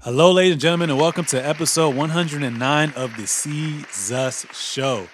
Hello, ladies and gentlemen, and welcome to episode 109 of the Seezus Show.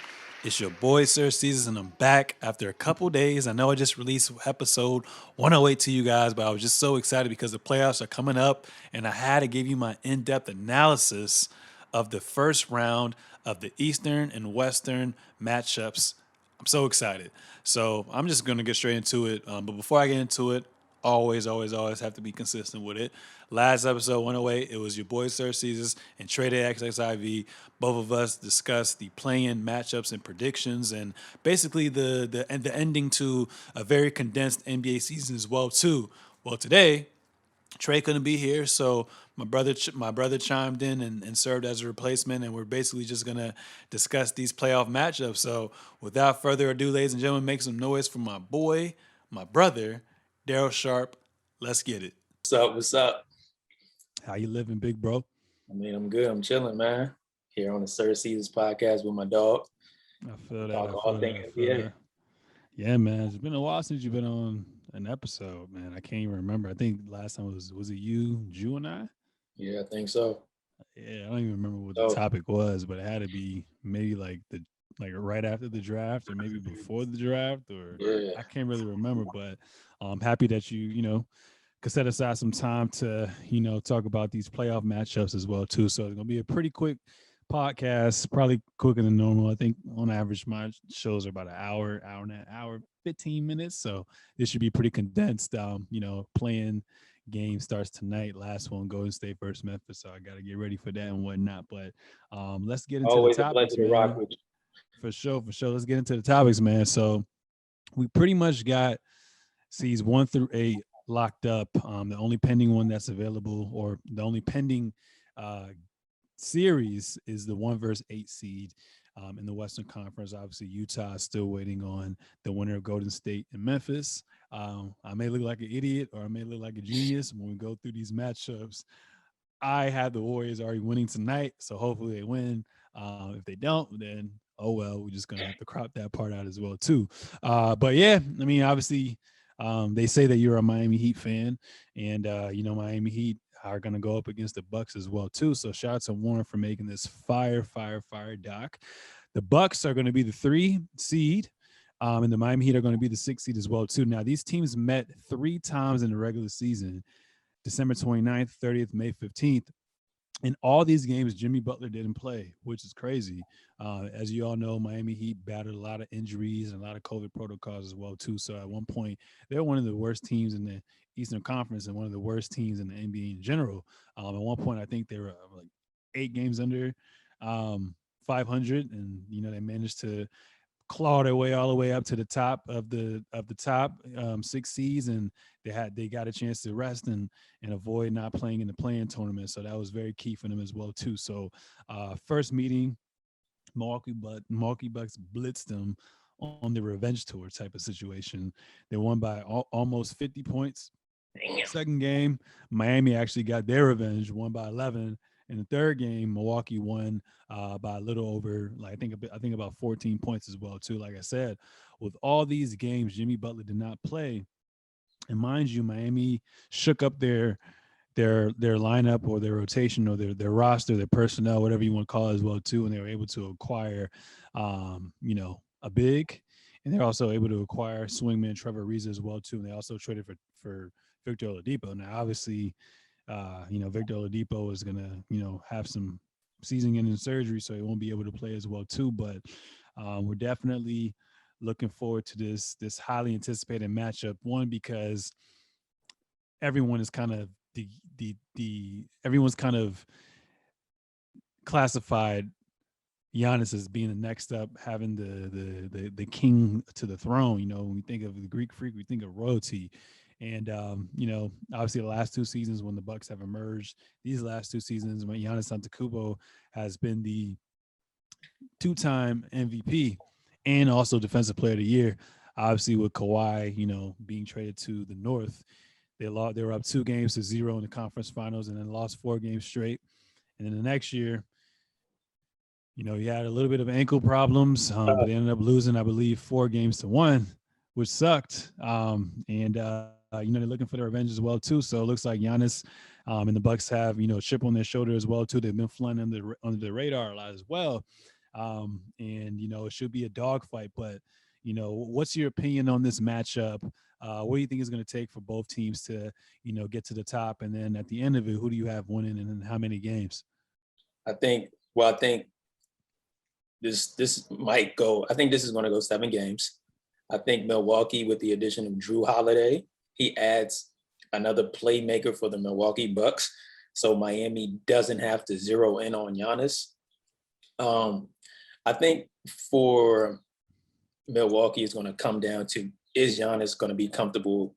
It's your boy, Sir Seezus, and I'm back after a couple days. I know I just released episode 108 to you guys, but I was just so excited because the playoffs are coming up, and I had to give you my in-depth analysis of the first round of the Eastern and Western matchups. I'm so excited. So I'm just going to get straight into it. But before I get into it, always have to be consistent with it. Last episode 108, it was your boy Sir Seezus and Trade XXIV. Both of us discussed the play-in matchups and predictions, and basically the ending to a very condensed NBA season as well too. Well, today Trey couldn't be here, so my brother chimed in and served as a replacement, and we're basically just gonna discuss these playoff matchups. So, without further ado, ladies and gentlemen, make some noise for my boy, my brother, Daryl Sharp. Let's get it. What's up? What's up? How you living, big bro? I'm good. I'm chilling, man. Here on the Sir Seezus podcast with my dog. I feel that. Talk I all feel that. things I feel NBA. that. Yeah, man. It's been a while since you've been on an episode, man. I can't even remember. I think last time was it you, Jew, and I? Yeah, I think so. Yeah, I don't even remember what the So topic was, but it had to be maybe like right after the draft or maybe before the draft, or yeah, I can't really remember. But I'm happy that you could set aside some time to talk about these playoff matchups as well too. So it's gonna be a pretty quick podcast, probably quicker than normal. I think on average my shows are about an hour and an hour 15 minutes, so this should be pretty condensed. Playing game starts tonight. Last one, Golden State versus Memphis. So I got to get ready for that and whatnot. But let's get into the always a pleasure topics, to rock man. with you. For sure, for sure. Let's get into the topics, man. So we pretty much got seeds 1 through 8 locked up. The only pending one that's available, or the only pending uh, series, is the 1 versus 8 seed in the Western Conference. Obviously, Utah is still waiting on the winner of Golden State and Memphis. I may look like an idiot or I may look like a genius when we go through these matchups. I had the Warriors already winning tonight, so hopefully they win. If they don't, then oh well, we're just gonna have to crop that part out as well too. But yeah, I mean, obviously, they say that you're a Miami Heat fan, and Miami Heat are gonna go up against the Bucks as well too. So shout out to Warren for making this fire doc. The Bucks are going to be the 3 seed. And the Miami Heat are going to be the 6 seed as well too. Now these teams met 3 times in the regular season: December 29th, 30th, May 15th. In all these games, Jimmy Butler didn't play, which is crazy. As you all know, Miami Heat battled a lot of injuries and a lot of COVID protocols as well too. So at one point, they're one of the worst teams in the Eastern Conference and one of the worst teams in the NBA in general. At one point, I think they were like 8 games under 500, and they managed to claw their way all the way up to the top of the top 6 seeds, and they got a chance to rest and avoid not playing in the playing tournament. So that was very key for them as well too. So first meeting, Milwaukee Bucks blitzed them on the revenge tour type of situation. They won by almost 50 points. Damn. Second game, Miami actually got their revenge, won by 11. In the third game, Milwaukee won by a little over, like I think about 14 points as well too. Like I said, with all these games, Jimmy Butler did not play, and mind you, Miami shook up their lineup or their rotation or their roster, their personnel, whatever you want to call it as well too, and they were able to acquire, a big, and they're also able to acquire swingman Trevor Ariza as well too, and they also traded for Victor Oladipo. Now, obviously, Victor Oladipo is gonna, have some season-ending surgery, so he won't be able to play as well too. But we're definitely looking forward to this highly anticipated matchup. One, because everyone is kind of the everyone's kind of classified Giannis as being the next up, having the king to the throne. When we think of the Greek freak, we think of royalty. And obviously the last 2 seasons when the Bucks have emerged, these last 2 seasons when Giannis Antetokounmpo has been the 2-time MVP and also Defensive Player of the Year. Obviously with Kawhi, being traded to the North, they were up 2 games to 0 in the conference finals, and then lost 4 games straight. And then the next year, he had a little bit of ankle problems, but they ended up losing, I believe, 4 games to 1, which sucked. And they're looking for their revenge as well too. So it looks like Giannis And the Bucks have, you know, a chip on their shoulder as well too. They've been flying under the radar a lot as well. And you know, it should be a dogfight. But you know, what's your opinion on this matchup? What do you think is going to take for both teams to, you know, get to the top? And then at the end of it, who do you have winning and in how many games? I think this might go. I think this is going to go 7 games. I think Milwaukee, with the addition of Drew Holiday, he adds another playmaker for the Milwaukee Bucks, so Miami doesn't have to zero in on Giannis. I think for Milwaukee, is going to come down to, is Giannis going to be comfortable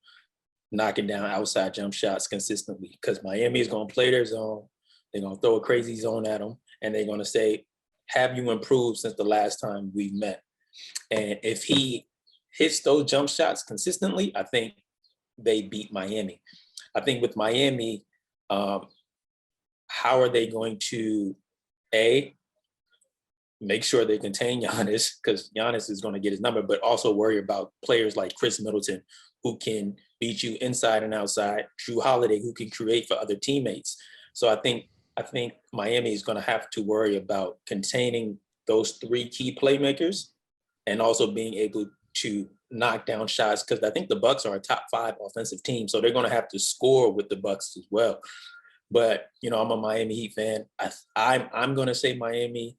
knocking down outside jump shots consistently? Because Miami is going to play their zone. They're going to throw a crazy zone at him, and they're going to say, have you improved since the last time we met? And if he hits those jump shots consistently, I think they beat Miami. I think with Miami, how are they going to, make sure they contain Giannis, because Giannis is going to get his number, but also worry about players like Chris Middleton, who can beat you inside and outside, Drew Holiday, who can create for other teammates. So I think Miami is going to have to worry about containing those 3 key playmakers and also being able to knock down shots, because I think the Bucks are a top 5 offensive team, so they're going to have to score with the Bucks as well. But you know, I'm a Miami Heat fan. I'm going to say Miami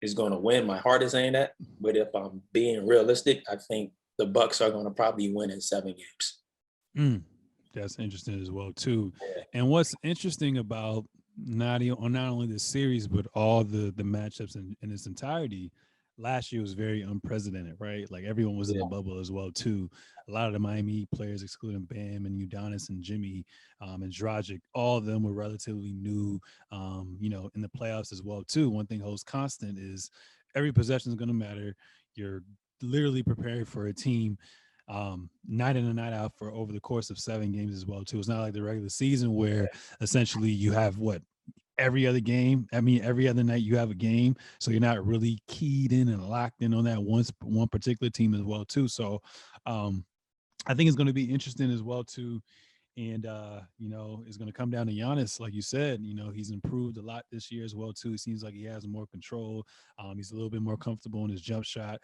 is going to win. My heart is saying that, but if I'm being realistic, I think the Bucks are going to probably win in 7 games. That's interesting as well too. Yeah. And what's interesting about not only this series but all the matchups in its entirety, last year was very unprecedented, right? Like everyone was in the bubble as well too. A lot of the Miami Heat players, excluding Bam and Udonis and Jimmy and Dragic, all of them were relatively new, you know, in the playoffs as well too. One thing holds constant is every possession is going to matter. You're literally preparing for a team night in and night out for over the course of 7 games as well too. It's not like the regular season where essentially you have every other game. I mean, every other night you have a game, so you're not really keyed in and locked in on that one particular team as well too. So I think it's going to be interesting as well too. And you know, it's going to come down to Giannis, like you said. You know, he's improved a lot this year as well too. It seems like he has more control. He's a little bit more comfortable in his jump shot.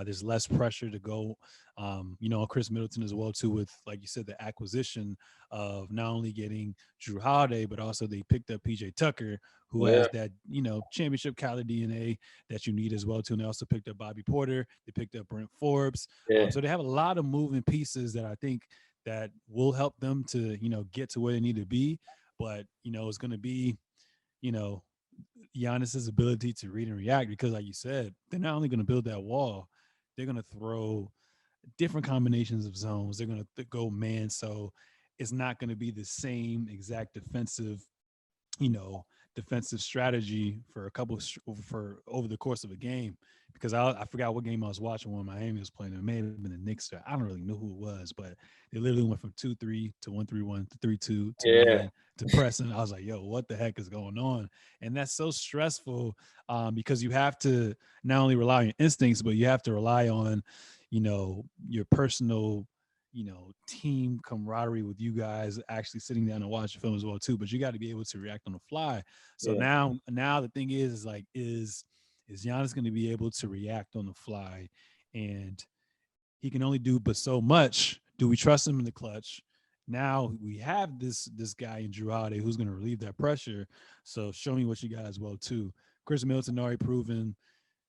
There's less pressure to go. You know, Chris Middleton as well too, with, like you said, the acquisition of not only getting Drew Holiday, but also they picked up PJ Tucker, who has that, you know, championship caliber DNA that you need as well too. And they also picked up Bobby Porter. They picked up Brent Forbes. So they have a lot of moving pieces that I think that will help them to, you know, get to where they need to be. But, you know, it's going to be, you know, Giannis's ability to read and react, because like you said, they're not only going to build that wall, they're going to throw different combinations of zones. They're going to go man. So it's not going to be the same exact defensive, you know, defensive strategy for for over the course of a game, because I forgot what game I was watching when Miami was playing. It may have been the Knicks. I don't really know who it was, but they literally went from 2-3 to 1-3-1 to 3-2 to man to pressing. I was like, yo, what the heck is going on? And that's so stressful because you have to not only rely on your instincts, but you have to rely on, you know, your personal, you know, team camaraderie with you guys actually sitting down and watching film as well too. But you got to be able to react on the fly. So now the thing is like, is Giannis going to be able to react on the fly? And he can only do but so much. Do we trust him in the clutch? Now we have this guy in Drew Holiday who's going to relieve that pressure. So show me what you got as well too. Chris Middleton already proven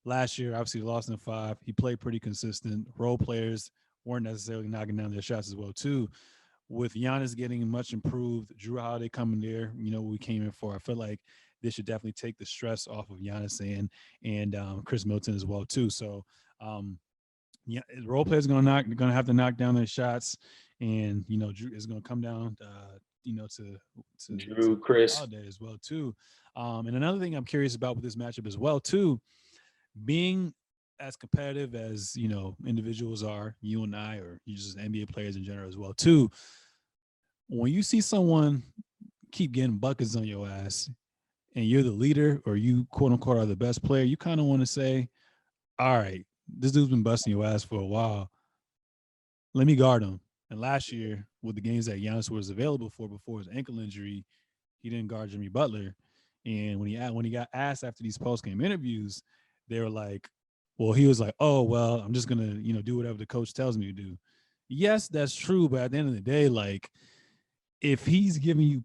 last year, obviously lost in 5. He played pretty consistent. Role players weren't necessarily knocking down their shots as well too. With Giannis getting much improved, Drew Holiday coming there, you know what we came in for. I feel like this should definitely take the stress off of Giannis and Chris Middleton as well too. So yeah, role players gonna have to knock down their shots, and you know Drew is gonna come down, you know, to Drew, Chris Holiday as well too. And another thing I'm curious about with this matchup as well too, being as competitive as, you know, individuals are, you and I, or you just NBA players in general as well too. When you see someone keep getting buckets on your ass, and you're the leader, or you quote unquote are the best player, you kind of want to say, all right, this dude's been busting your ass for a while. Let me guard him. And last year, with the games that Giannis was available for before his ankle injury, he didn't guard Jimmy Butler. And when he got asked after these post game interviews, they were like, well, he was like, oh well, I'm just gonna do whatever the coach tells me to do. Yes, that's true, but at the end of the day, like if he's giving you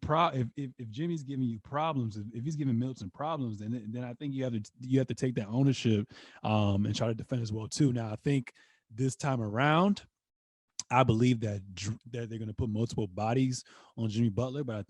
if Jimmy's giving you problems, if he's giving Milton problems, then I think you have to take that ownership and try to defend as well too. Now I think this time around, I believe that they're going to put multiple bodies on Jimmy Butler, but I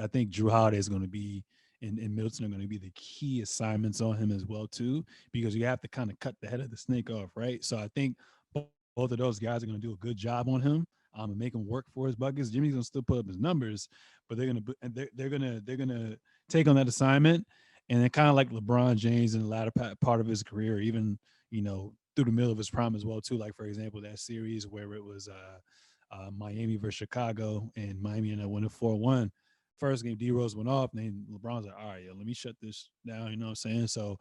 think Drew Holiday is going to be and Milton are going to be the key assignments on him as well too, because you have to kind of cut the head of the snake off, right? So I think both of those guys are going to do a good job on him and make him work for his buckets. Jimmy's going to still put up his numbers, but they're going to take on that assignment, and then kind of like LeBron James in the latter part of his career, even through the middle of his prime as well too. Like for example, that series where it was Miami versus Chicago, and Miami ended up winning 4-1. First game, D Rose went off, and then LeBron's like, all right, let me shut this down. You know what I'm saying? So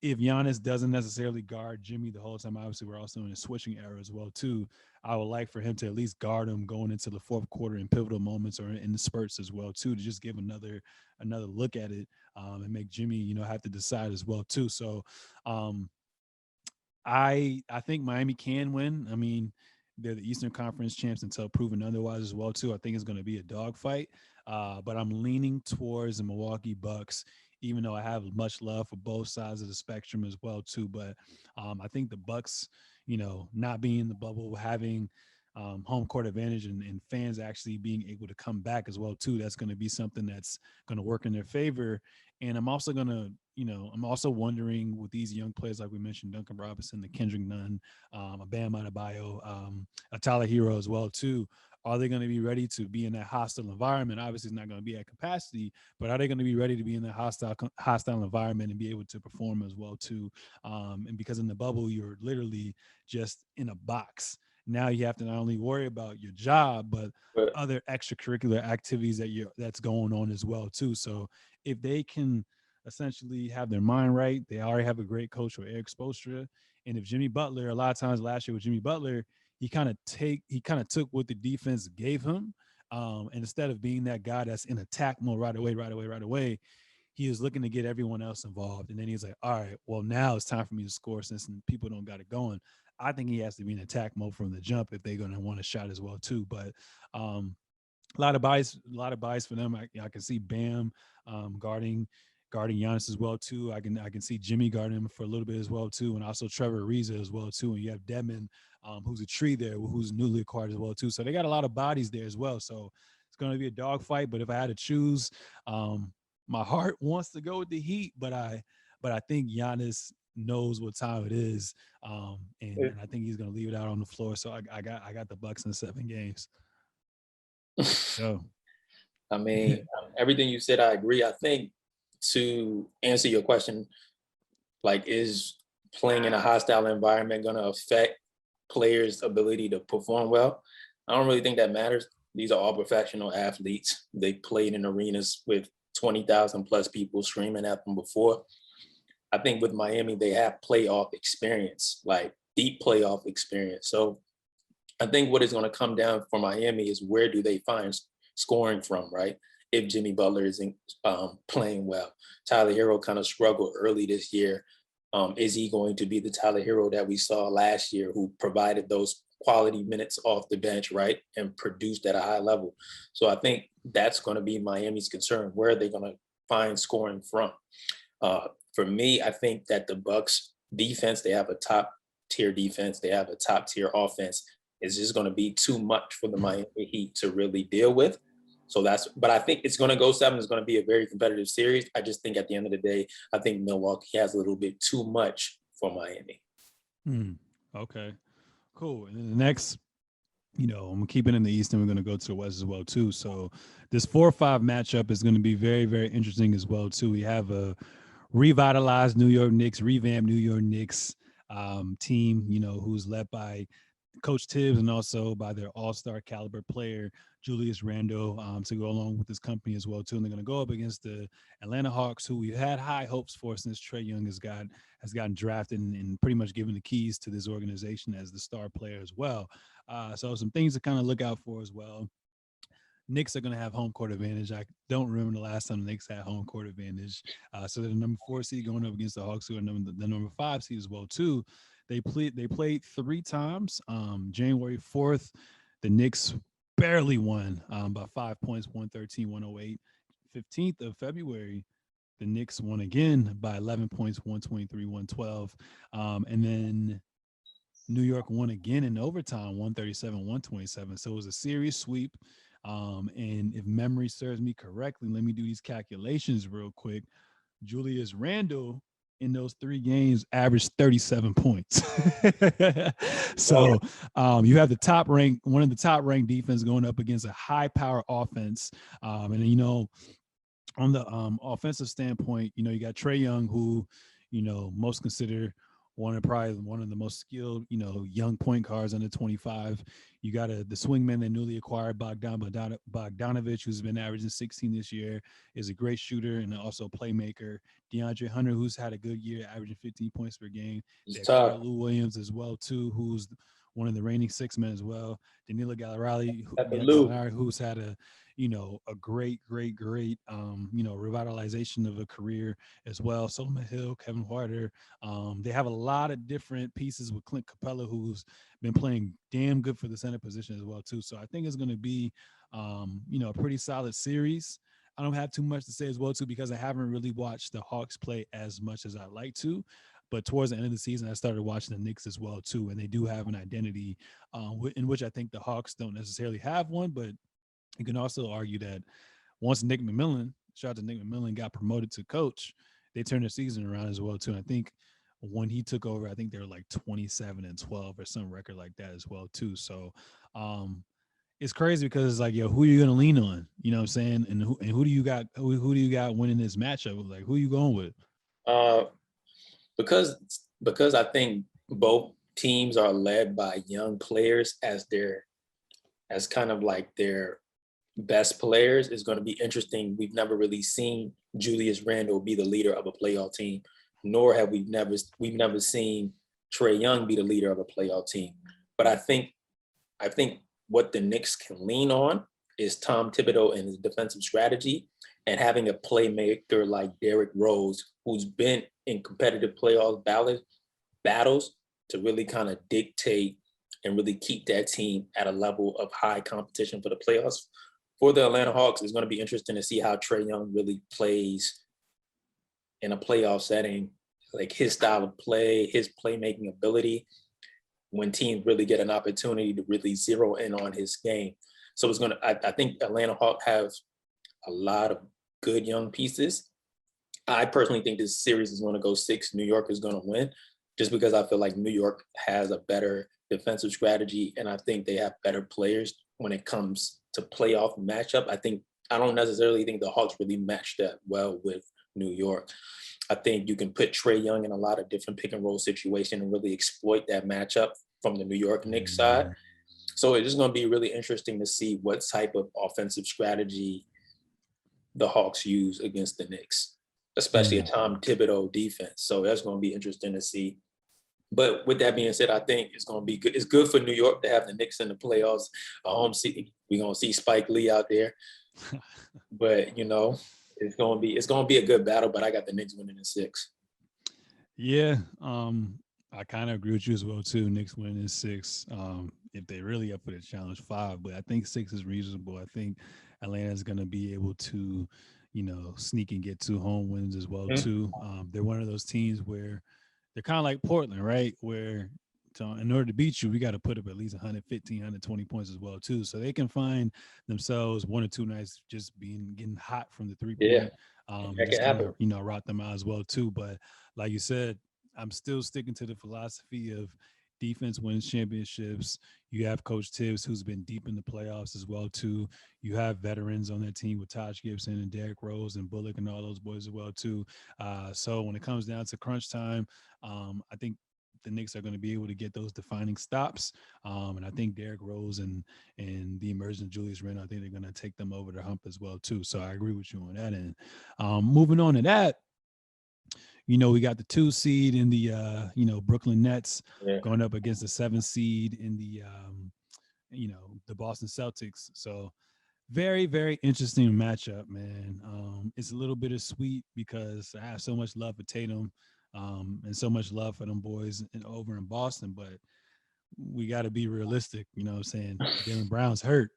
if Giannis doesn't necessarily guard Jimmy the whole time, obviously we're also in a switching era as well too. I would like for him to at least guard him going into the fourth quarter in pivotal moments or in the spurts as well too, to just give another look at it and make Jimmy have to decide as well too. So um, I think Miami can win. I mean, they're the Eastern Conference champs until proven otherwise as well too. I think it's going to be a dogfight, but I'm leaning towards the Milwaukee Bucks, even though I have much love for both sides of the spectrum as well too. But I think the Bucks, not being in the bubble, having home court advantage and fans actually being able to come back as well too, that's going to be something that's going to work in their favor. And I'm also going to I'm also wondering with these young players, like we mentioned, Duncan Robinson, the Kendrick Nunn, a Bam Adebayo, a Tyler Hero as well too. Are they going to be ready to be in that hostile environment? Obviously, it's not going to be at capacity, but are they going to be ready to be in that hostile environment and be able to perform as well too? And because in the bubble, you're literally just in a box. Now you have to not only worry about your job, but But other extracurricular activities that's going on as well too. So if they can essentially have their mind right. They already have a great coach with Eric Spoelstra. And if Jimmy Butler, a lot of times last year with Jimmy Butler, he kind of took what the defense gave him. And instead of being that guy that's in attack mode right away, he was looking to get everyone else involved. And then he's like, all right, well, now it's time for me to score since people don't got it going. I think he has to be in attack mode from the jump if they're going to want a shot as well, too. But a lot of bias for them. I can see Bam guarding Giannis as well too. I can see Jimmy guarding him for a little bit as well too, and also Trevor Ariza as well too. And you have Dedmon, who's a tree there, who's newly acquired as well too. So they got a lot of bodies there as well. So it's going to be a dogfight. But if I had to choose, my heart wants to go with the Heat, but I think Giannis knows what time it is, and I think he's going to leave it out on the floor. So I got the Bucks in 7 games. So I mean, everything you said, I agree. I think to answer your question, like, is playing in a hostile environment going to affect players' ability to perform well? I don't really think that matters. These are all professional athletes. They played in arenas with 20,000 plus people screaming at them before. I think with Miami, they have playoff experience, like deep playoff experience. So I think what is going to come down for Miami is where do they find scoring from, right? If Jimmy Butler isn't playing well. Tyler Hero kind of struggled early this year. Is he going to be the Tyler Hero that we saw last year, who provided those quality minutes off the bench, right, and produced at a high level? So I think that's going to be Miami's concern. Where are they going to find scoring from? For me, I think that the Bucks defense, they have a top tier defense. They have a top tier offense. It's just going to be too much for the Miami Heat to really deal with. But I think it's going to go 7. It's going to be a very competitive series. I just think at the end of the day, I think Milwaukee has a little bit too much for Miami. Okay, cool. And then the next, I'm keeping in the East, and we're going to go to the West as well too. So this 4-5 matchup is going to be very, very interesting as well too. We have a revitalized New York Knicks, revamped New York Knicks team, who's led by Coach Tibbs and also by their all-star caliber player Julius Randle to go along with this company as well too. And they're going to go up against the Atlanta Hawks, who we've had high hopes for since Trae Young has gotten drafted and pretty much given the keys to this organization as the star player as well. So some things to kind of look out for as well. Knicks are going to have home court advantage. I don't remember the last time the Knicks had home court advantage. So they're the number 4 seed going up against the Hawks, who are the number 5 seed as well too. They played 3 times. January 4th, the Knicks barely won by 5 points, 113-108. 15th of February, the Knicks won again by 11 points, 123-112. And then New York won again in overtime, 137-127. So it was a series sweep. And if memory serves me correctly, let me do these calculations real quick. Julius Randle in those 3 games averaged 37 points. So you have one of the top ranked defense going up against a high power offense. And then, you know, on the offensive standpoint, you know, you got Trae Young, who, you know, most consider probably one of the most skilled, you know, young point guards under 25. You got the swingman they newly acquired, Bogdanovich, who's been averaging 16 this year, is a great shooter and also playmaker. DeAndre Hunter, who's had a good year, averaging 15 points per game. Lou Williams as well too, who's one of the reigning 6 men as well. Danilo Gallinari, who's had a great, revitalization of a career as well. Solomon Hill, Kevin Huerter. They have a lot of different pieces with Clint Capella, who's been playing damn good for the center position as well too. So I think it's going to be, a pretty solid series. I don't have too much to say as well too, because I haven't really watched the Hawks play as much as I'd like to. But towards the end of the season, I started watching the Knicks as well too, and they do have an identity in which I think the Hawks don't necessarily have one. But you can also argue that once Nick McMillan, shout out to Nick McMillan, got promoted to coach, they turned their season around as well too. And I think when he took over, I think they were like 27-12 or some record like that as well too. So it's crazy because it's like, yo, who are you gonna lean on? You know what I'm saying? And who do you got? Who do you got winning this matchup? Like, who are you going with? Because I think both teams are led by young players as kind of like their best players, is going to be interesting. We've never really seen Julius Randle be the leader of a playoff team, nor have we've never seen Trae Young be the leader of a playoff team. But I think what the Knicks can lean on is Tom Thibodeau and his defensive strategy, and having a playmaker like Derrick Rose, who's been in competitive playoff battles to really kind of dictate and really keep that team at a level of high competition for the playoffs. For the Atlanta Hawks, it's going to be interesting to see how Trae Young really plays in a playoff setting, like his style of play, his playmaking ability, when teams really get an opportunity to really zero in on his game. So I think Atlanta Hawks have a lot of good young pieces. I personally think this series is going to go 6. New York is going to win, just because I feel like New York has a better defensive strategy, and I think they have better players when it comes to playoff matchup. I don't necessarily think the Hawks really match that well with New York. I think you can put Trae Young in a lot of different pick and roll situations and really exploit that matchup from the New York Knicks side. So it's just going to be really interesting to see what type of offensive strategy the Hawks use against the Knicks, especially a Tom Thibodeau defense. So that's going to be interesting to see. But with that being said, I think it's going to be good. It's good for New York to have the Knicks in the playoffs. We're going to see Spike Lee out there. But, it's going to be a good battle, but I got the Knicks winning in 6. Yeah. I kind of agree with you as well too. Knicks winning in 6. If they really up for the challenge, 5, but I think 6 is reasonable. I think Atlanta's going to be able to, sneak and get 2 home wins as well too. They're one of those teams where they're kind of like Portland, right? Where in order to beat you, we got to put up at least 115, 120 points as well too. So they can find themselves 1 or 2 nights just getting hot from the 3-point. Just kind of, rot them out as well too. But like you said, I'm still sticking to the philosophy of defense wins championships. You have Coach Tibbs, who's been deep in the playoffs as well too. You have veterans on that team with Taj Gibson and Derrick Rose and Bullock and all those boys as well too. So when it comes down to crunch time, I think the Knicks are going to be able to get those defining stops. And I think Derrick Rose and the emergence of Julius Randle, I think they're going to take them over the hump as well too. So I agree with you on that end. Moving on to that, we got the 2 seed in the, Brooklyn Nets going up against the 7 seed in the, the Boston Celtics. So Very, very interesting matchup, man. It's a little bittersweet because I have so much love for Tatum, and so much love for them boys over in Boston, but we got to be realistic. You know what I'm saying? Jaylen Brown's hurt.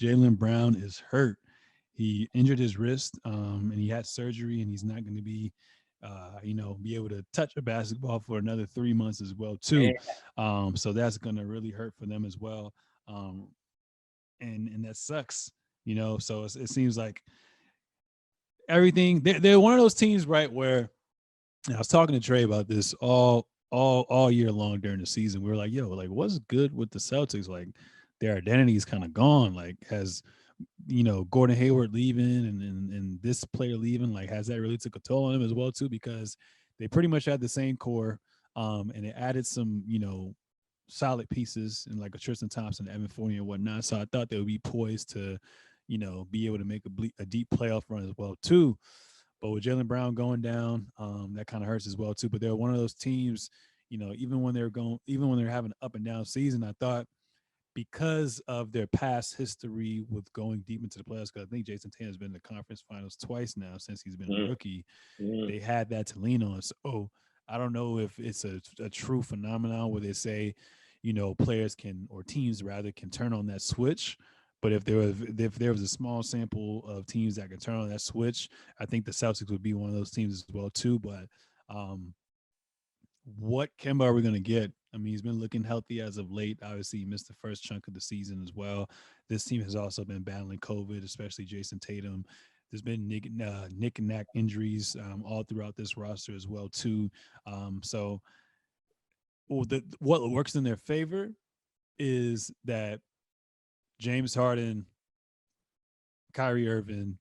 Jaylen Brown is hurt. He injured his wrist, and he had surgery, and he's not going to be, be able to touch a basketball for another 3 months as well, too. So that's going to really hurt for them as well. Um, and that sucks, So it seems like everything. They're one of those teams, right? Where I was talking to Trey about this all year long during the season. We were like, yo, like what's good with the Celtics? Like their identity is kind of gone. Like has Gordon Hayward leaving and this player leaving, like has that really took a toll on them as well too? Because they pretty much had the same core, and they added some solid pieces and like a Tristan Thompson, Evan Fournier, and whatnot. So I thought they would be poised to be able to make a deep playoff run as well too. But with Jaylen Brown going down, that kind of hurts as well too. But they're one of those teams, even when they're having an up and down season, I thought because of their past history with going deep into the playoffs, because I think Jason Tatum has been in the conference finals twice now since he's been a rookie. They had that to lean on. So I don't know if it's a true phenomenon where they say, players can, or teams rather, can turn on that switch. But if there was a small sample of teams that could turn on that switch, I think the Celtics would be one of those teams as well too. But what Kemba are we going to get? I mean, he's been looking healthy as of late. Obviously, he missed the first chunk of the season as well. This team has also been battling COVID, especially Jason Tatum. There's been nick and knack injuries all throughout this roster as well too. So what works in their favor is that James Harden, Kyrie Irving,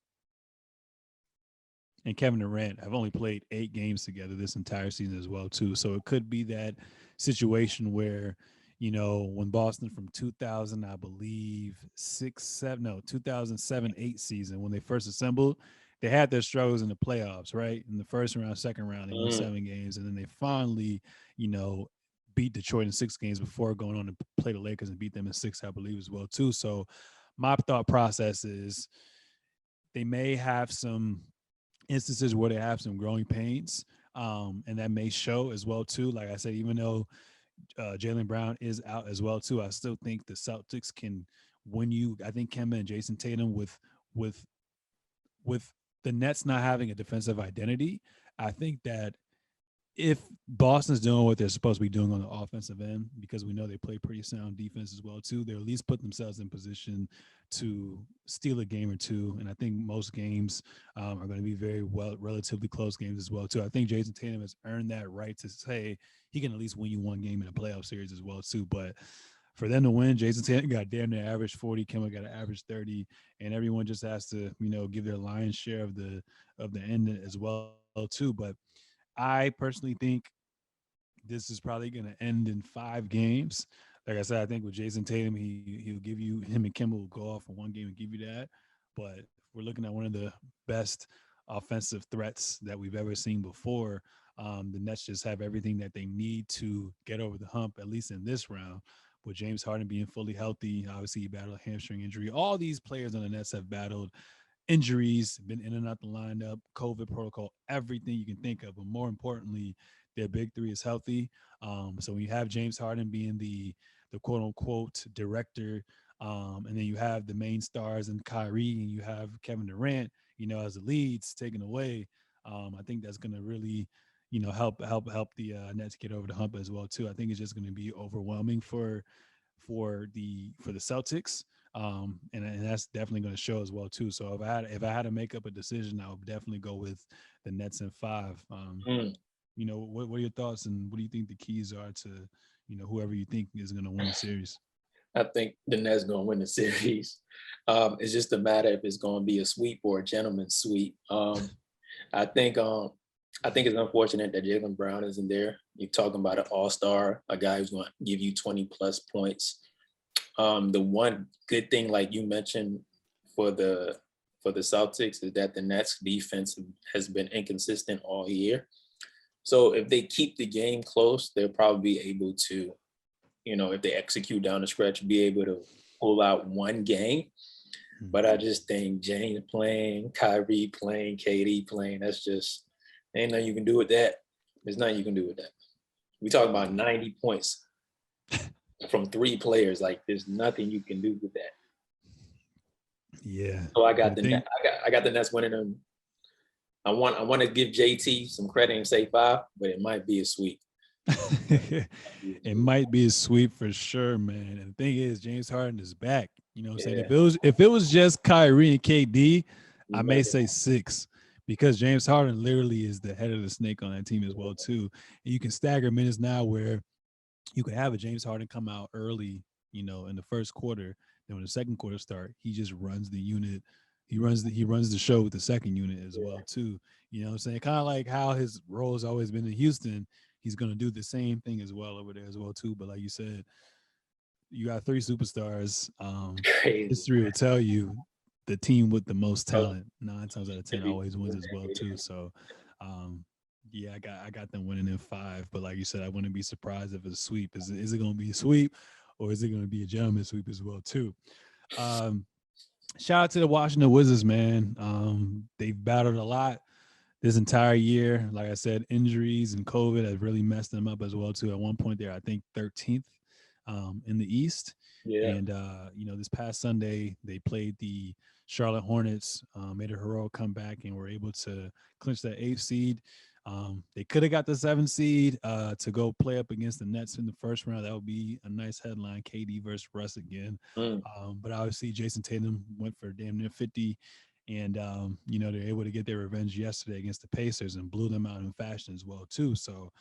and Kevin Durant have only played 8 games together this entire season as well too. So it could be that situation where, when Boston from 2000, I believe 2007-8 season, when they first assembled, they had their struggles in the playoffs, right? In the first round, second round, they won 7 games, and then they finally, beat Detroit in 6 games before going on to play the Lakers and beat them in 6, I believe, as well too. So my thought process is they may have some instances where they have some growing pains, and that may show as well too. Like I said, even though Jaylen Brown is out as well too, I still think the Celtics can win you. I think Kemba and Jason Tatum with with the Nets not having a defensive identity, I think that if Boston's doing what they're supposed to be doing on the offensive end, because we know they play pretty sound defense as well too, they'll at least put themselves in position to steal a game or two. And I think most games are going to be relatively close games as well too. I think Jason Tatum has earned that right to say he can at least win you one game in a playoff series as well too. But for them to win, Jason Tatum got damn near average 40, Kemba got an average 30, and everyone just has to, give their lion's share of the end as well too. But I personally think this is probably going to end in 5 games. Like I said, I think with Jason Tatum, he'll give you, him and Kemba will go off in one game and give you that. But we're looking at one of the best offensive threats that we've ever seen before. The Nets just have everything that they need to get over the hump, at least in this round. With James Harden being fully healthy, obviously he battled a hamstring injury. All these players on the Nets have battled injuries, been in and out the lineup, COVID protocol, everything you can think of. But more importantly, their big three is healthy. So when you have James Harden being the quote unquote director, and then you have the main stars and Kyrie, and you have Kevin Durant, as the leads taken away. I think that's going to really, help the Nets get over the hump as well too. I think it's just going to be overwhelming for the Celtics. And that's definitely going to show as well too. So if I had to make up a decision, I would definitely go with the Nets in 5. What are your thoughts, and what do you think the keys are to, whoever you think is going to win the series? I think the Nets going to win the series. It's just a matter if it's going to be a sweep or a gentleman's sweep. I think it's unfortunate that Jaylen Brown isn't there. You're talking about an all-star, a guy who's going to give you 20 plus points. The one good thing, like you mentioned, for the Celtics is that the Nets defense has been inconsistent all year. So if they keep the game close, they'll probably be able to, if they execute down the stretch, be able to pull out one game. But I just think James playing, Kyrie playing, KD playing, that's just, ain't nothing you can do with that. There's nothing you can do with that. We talk about 90 points from 3 players. Like, there's nothing you can do with that. Yeah. So I got the Nets winning them. I want to give JT some credit and say 5, but it might be a sweep. It might be a sweep for sure, man. And the thing is, James Harden is back. You know what I'm saying? Yeah. If it was just Kyrie and KD, I may say 6, because James Harden literally is the head of the snake on that team as well too. And you can stagger minutes now where you could have a James Harden come out early, you know, in the first quarter. Then when the second quarter start, he just runs the unit. He runs the show with the second unit as well too. You know what I'm saying? Kind of like how his role has always been in Houston. He's going to do the same thing as well over there as well too. But like you said, you got 3 superstars. History will tell you the team with the most talent 9 times out of 10 always wins as well too. So, yeah, I got them winning in 5. But like you said, I wouldn't be surprised if it's a sweep. Is it going to be a sweep, or is it going to be a gentleman's sweep as well too? Shout out to the Washington Wizards, man. They've battled a lot this entire year. Like I said, injuries and COVID have really messed them up as well too. At one point, they're, I think, 13th in the East. Yeah. And you know, this past Sunday they played the Charlotte Hornets, made a heroic comeback, and were able to clinch that 8th seed. They could have got the 7th seed to go play up against the Nets in the first round. That would be a nice headline, KD versus Russ again. But obviously Jason Tatum went for damn near 50. And, you know, they're able to get their revenge yesterday against the Pacers and blew them out in fashion as well, too. So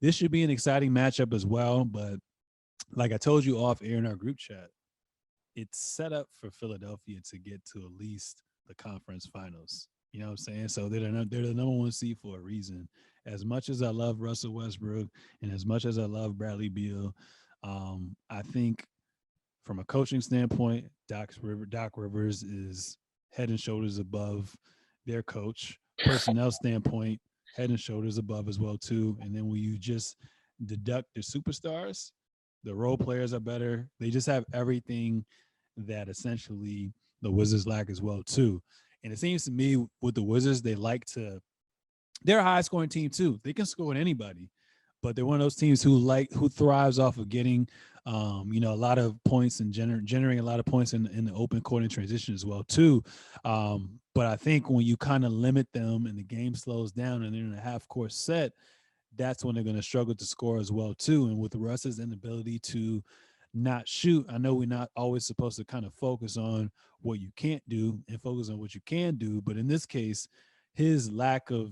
this should be an exciting matchup as well. But like I told you off air in our group chat, it's set up for Philadelphia to get to at least the conference finals. You know what I'm saying? So they're the number 1 seed for a reason. As much as I love Russell Westbrook and as much as I love Bradley Beal, I think from a coaching standpoint, Doc Rivers is head and shoulders above their coach. Personnel standpoint, head and shoulders above as well too. And then when you just deduct the superstars, the role players are better. They just have everything that essentially the Wizards lack as well too. And it seems to me with the Wizards, they're a high scoring team too. They can score with anybody, but they're one of those teams who thrives off of getting, you know, a lot of points and generating a lot of points in the open court and transition as well too. But I think when you kind of limit them and the game slows down and they're in a half court set, that's when they're going to struggle to score as well too. And with Russ's inability to not shoot, I know we're not always supposed to kind of focus on what you can't do and focus on what you can do, but in this case, his lack of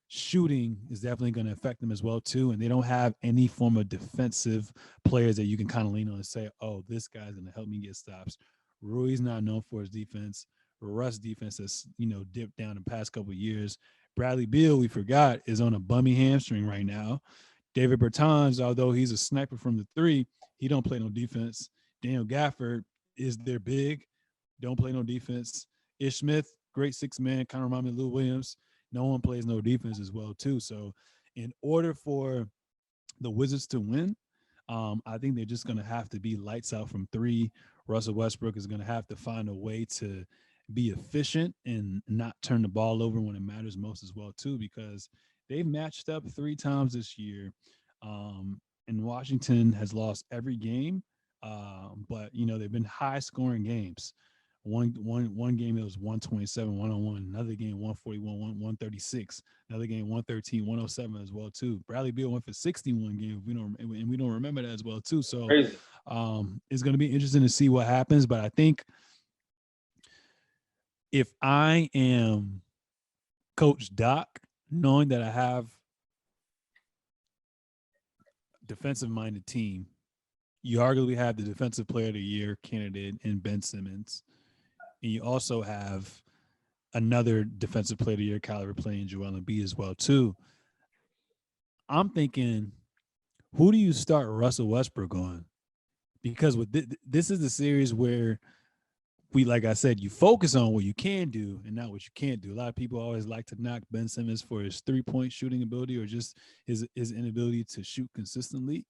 shooting is definitely going to affect them as well too. And they don't have any form of defensive players that you can kind of lean on and say, oh, this guy's going to help me get stops. Rui's not known for his defense. Russ defense has, you know, dipped down the past couple of years. Bradley Beal, we forgot, is on a bummy hamstring right now. David Bertans, although he's a sniper from the 3, he don't play no defense. Daniel Gafford is their big, don't play no defense. Ish Smith, great 6-man, kind of remind me of Lou Williams. No one plays no defense as well too. So in order for the Wizards to win, I think they're just going to have to be lights out from 3. Russell Westbrook is going to have to find a way to be efficient and not turn the ball over when it matters most as well too, because they've matched up 3 times this year. And Washington has lost every game, but you know they've been high scoring games. One game it was 127 101, another game 141 136, another game 113 107 as well too. Bradley Beal went for 61 games. We don't remember that as well too. So it's going to be interesting to see what happens. But I think if I am Coach Doc, knowing that I have defensive-minded team, you arguably have the Defensive Player of the Year candidate in Ben Simmons, and you also have another Defensive Player of the Year caliber playing Joel Embiid as well too. I'm thinking, who do you start Russell Westbrook on? Because with this is the series where like I said, you focus on what you can do and not what you can't do. A lot of people always like to knock Ben Simmons for his 3-point shooting ability or just his inability to shoot consistently.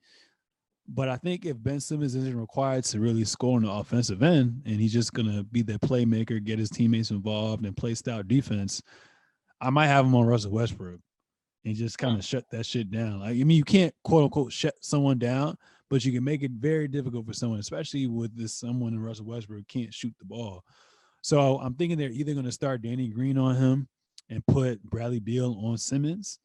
But I think if Ben Simmons isn't required to really score on the offensive end and he's just going to be the playmaker, get his teammates involved, and play style defense, I might have him on Russell Westbrook and just kind of shut that shit down. Like, I mean, you can't quote unquote shut someone down, but you can make it very difficult for someone, especially with this someone in Russell Westbrook can't shoot the ball. So I'm thinking they're either going to start Danny Green on him and put Bradley Beal on Simmons,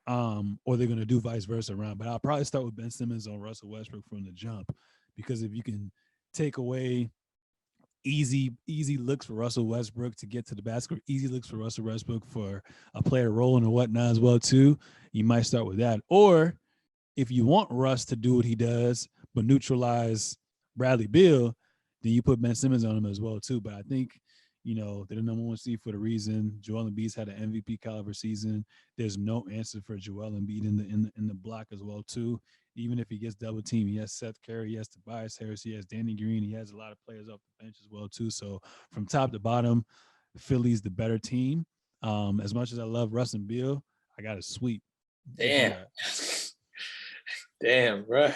or they're going to do vice versa around. But I'll probably start with Ben Simmons on Russell Westbrook from the jump, because if you can take away easy looks for Russell Westbrook to get to the basket, easy looks for Russell Westbrook for a player rolling or whatnot as well too, you might start with that. Or if you want Russ to do what he does but neutralize Bradley Beal, then you put Ben Simmons on him as well too. But I think, they're the number one seed for the reason. Joel Embiid's had an MVP caliber season. There's no answer for Joel Embiid in the block as well too. Even if he gets double teamed, he has Seth Curry, he has Tobias Harris, he has Danny Green, he has a lot of players off the bench as well too. So from top to bottom, Philly's the better team. As much as I love Russ and Beal, I got to sweep. Damn. Damn, bro.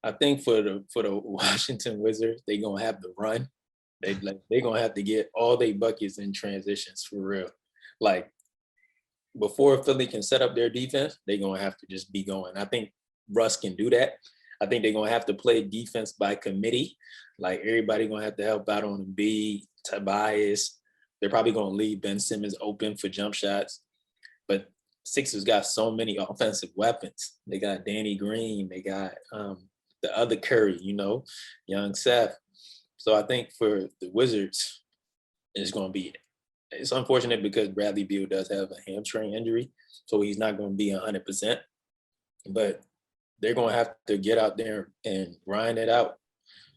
I think for the Washington Wizards, they're gonna have to run. They're gonna have to get all their buckets in transitions for real. Like, before Philly can set up their defense, they're gonna have to just be going. I think Russ can do that. I think they're gonna have to play defense by committee. Like, everybody gonna have to help out on Embiid, Tobias. They're probably gonna leave Ben Simmons open for jump shots. But Sixers got so many offensive weapons. They got Danny Green. They got the other Curry, young Seth. So I think for the Wizards, it's unfortunate because Bradley Beal does have a hamstring injury, so he's not going to be 100%. But they're going to have to get out there and grind it out.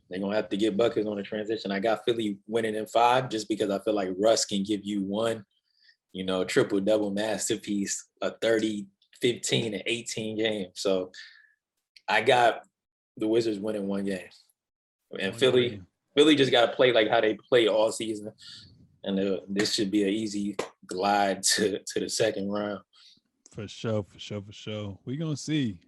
They're going to have to get buckets on the transition. I got Philly winning in 5 just because I feel like Russ can give you one, triple-double masterpiece, a 30, 15, and 18 game. So I got the Wizards winning 1 game. And Philly just got to play like how they play all season. And this should be an easy glide to the second round. For sure. We're going to see.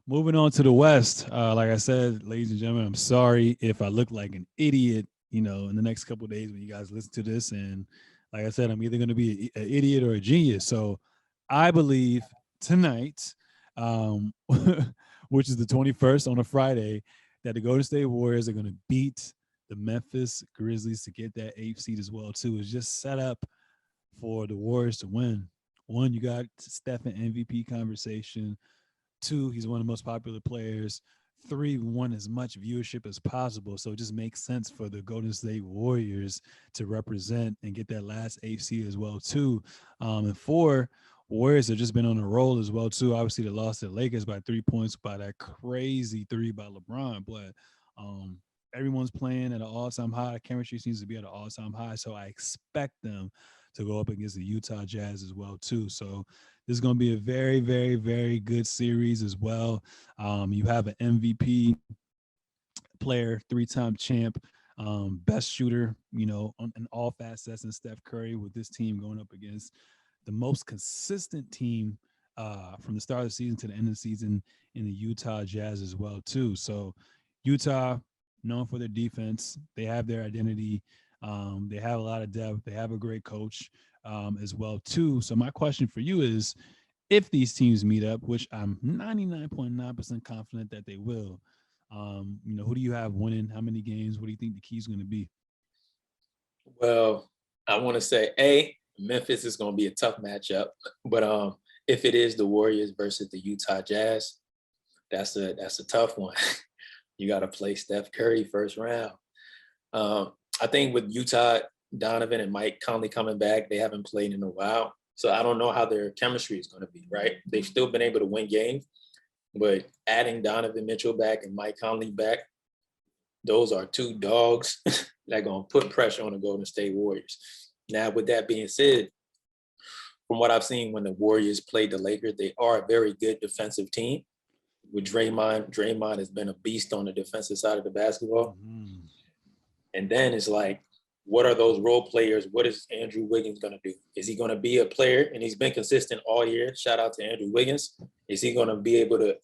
Moving on to the West. Like I said, ladies and gentlemen, I'm sorry if I look like an idiot, in the next couple of days when you guys listen to this. And like I said, I'm either going to be an idiot or a genius. So I believe tonight, which is the 21st on a Friday, that the Golden State Warriors are going to beat the Memphis Grizzlies to get that 8th seed as well too. It's just set up for the Warriors to win. 1, you got Steph in MVP conversation. 2, he's one of the most popular players. 3, we want as much viewership as possible. So it just makes sense for the Golden State Warriors to represent and get that last 8th seed as well too. And 4, Warriors have just been on a roll as well too. Obviously, they lost to the Lakers by 3 points by that crazy 3 by LeBron, but everyone's playing at an all-time high. Chemistry seems to be at an all-time high, so I expect them to go up against the Utah Jazz as well too. So this is going to be a very, very, very good series as well. You have an MVP player, 3-time champ, best shooter, in all facets, and Steph Curry, with this team going up against the most consistent team from the start of the season to the end of the season in the Utah Jazz as well too. So Utah, known for their defense, they have their identity. They have a lot of depth. They have a great coach as well too. So my question for you is, if these teams meet up, which I'm 99.9% confident that they will, who do you have winning? How many games? What do you think the key is going to be? Well, I want to say, Memphis is going to be a tough matchup, but if it is the Warriors versus the Utah Jazz, that's a tough one. You got to play Steph Curry first round. I think with Utah, Donovan and Mike Conley coming back, they haven't played in a while, so I don't know how their chemistry is going to be. Right? They've still been able to win games, but adding Donovan Mitchell back and Mike Conley back, those are 2 dogs that are going to put pressure on the Golden State Warriors. Now, with that being said, from what I've seen when the Warriors played the Lakers, they are a very good defensive team. With Draymond has been a beast on the defensive side of the basketball. Mm-hmm. And then it's like, what are those role players? What is Andrew Wiggins going to do? Is he going to be a player? And he's been consistent all year. Shout out to Andrew Wiggins. Is he going to be able to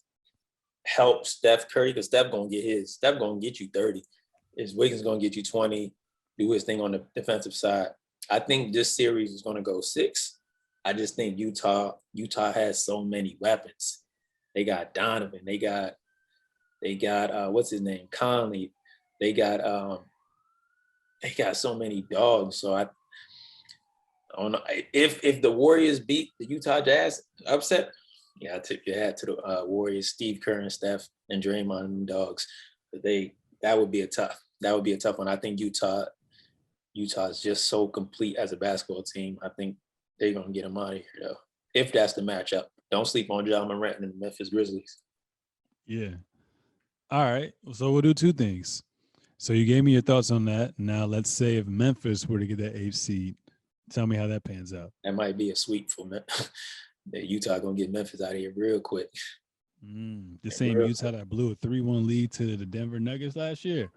help Steph Curry? Because Steph going to get his. Steph going to get you 30. Is Wiggins going to get you 20, do his thing on the defensive side? I think this series is going to go 6. I just think Utah has so many weapons. They got Donovan. They got what's his name? Conley. They got so many dogs. So I don't know if the Warriors beat the Utah Jazz upset. Yeah, I tip your hat to the Warriors, Steve Kerr and Steph and Draymond and dogs. But that would be a tough one. I think Utah is just so complete as a basketball team. I think they're gonna get them out of here though. If that's the matchup, don't sleep on Ja Morant and the Memphis Grizzlies. Yeah. All right. So we'll do 2 things. So you gave me your thoughts on that. Now let's say if Memphis were to get that 8th seed, tell me how that pans out. That might be a sweep for Memphis. Utah gonna get Memphis out of here real quick. The same Utah that blew a 3-1 lead to the Denver Nuggets last year.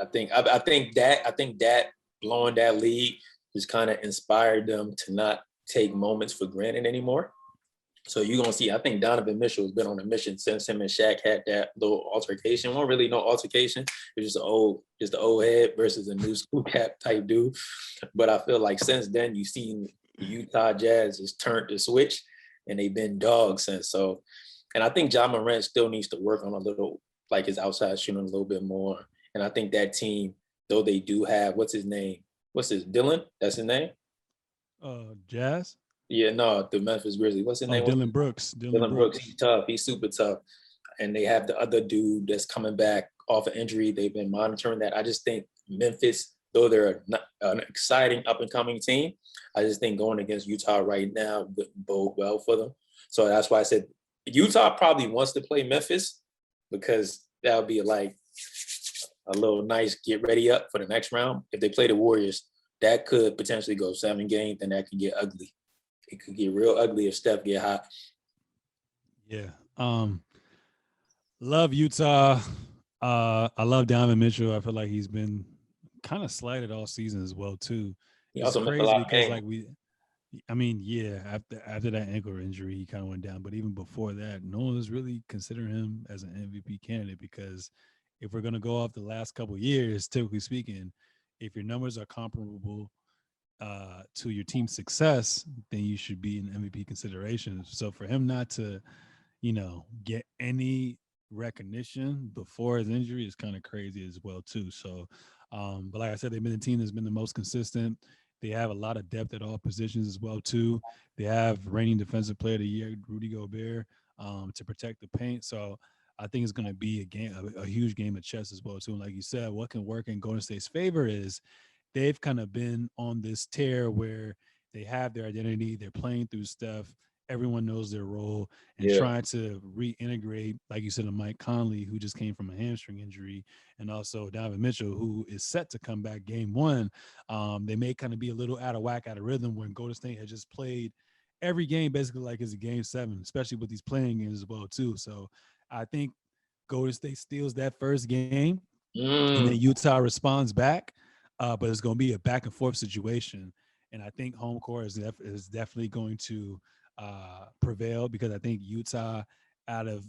I think that blowing that lead just kind of inspired them to not take moments for granted anymore. So you're gonna see. I think Donovan Mitchell has been on a mission since him and Shaq had that little altercation. Well, really no altercation. It's just an old head versus a new school cap type dude. But I feel like since then you've seen Utah Jazz has turned the switch, and they've been dogs since. So, and I think Ja Morant still needs to work on a little, like his outside shooting a little bit more. And I think that team, though they do have what's his name? Dylan? That's his name. Jazz. Yeah, no, the Memphis Grizzlies. What's his name? Dylan Brooks. Dylan Brooks. He's tough. He's super tough. And they have the other dude that's coming back off an injury. They've been monitoring that. I just think Memphis, though they're an exciting up-and-coming team, I just think going against Utah right now would bode well for them. So that's why I said Utah probably wants to play Memphis because that would be like a little nice get ready up for the next round. If they play the Warriors, that could potentially go 7 games, and that could get ugly. It could get real ugly if Steph get hot. Yeah. Love Utah. I love Donovan Mitchell. I feel like he's been kind of slighted all season as well too. It's crazy because after that ankle injury, he kind of went down. But even before that, no one was really considering him as an MVP candidate because if we're gonna go off the last couple of years, typically speaking, if your numbers are comparable to your team's success, then you should be in MVP consideration. So for him not to, get any recognition before his injury is kind of crazy as well too. So, but like I said, they've been the team that's been the most consistent. They have a lot of depth at all positions as well too. They have reigning defensive player of the year, Rudy Gobert, to protect the paint. So I think it's going to be a huge game of chess as well too. And like you said, what can work in Golden State's favor is they've kind of been on this tear where they have their identity, they're playing through stuff, everyone knows their role, and trying to reintegrate, like you said, to Mike Conley, who just came from a hamstring injury, and also Donovan Mitchell, who is set to come back game 1. They may kind of be a little out of whack, out of rhythm when Golden State has just played every game basically like it's a game 7, especially with these playing games as well too. So I think Golden State steals that first game, and then Utah responds back. But it's going to be a back and forth situation. And I think home court is definitely going to prevail because I think Utah, out of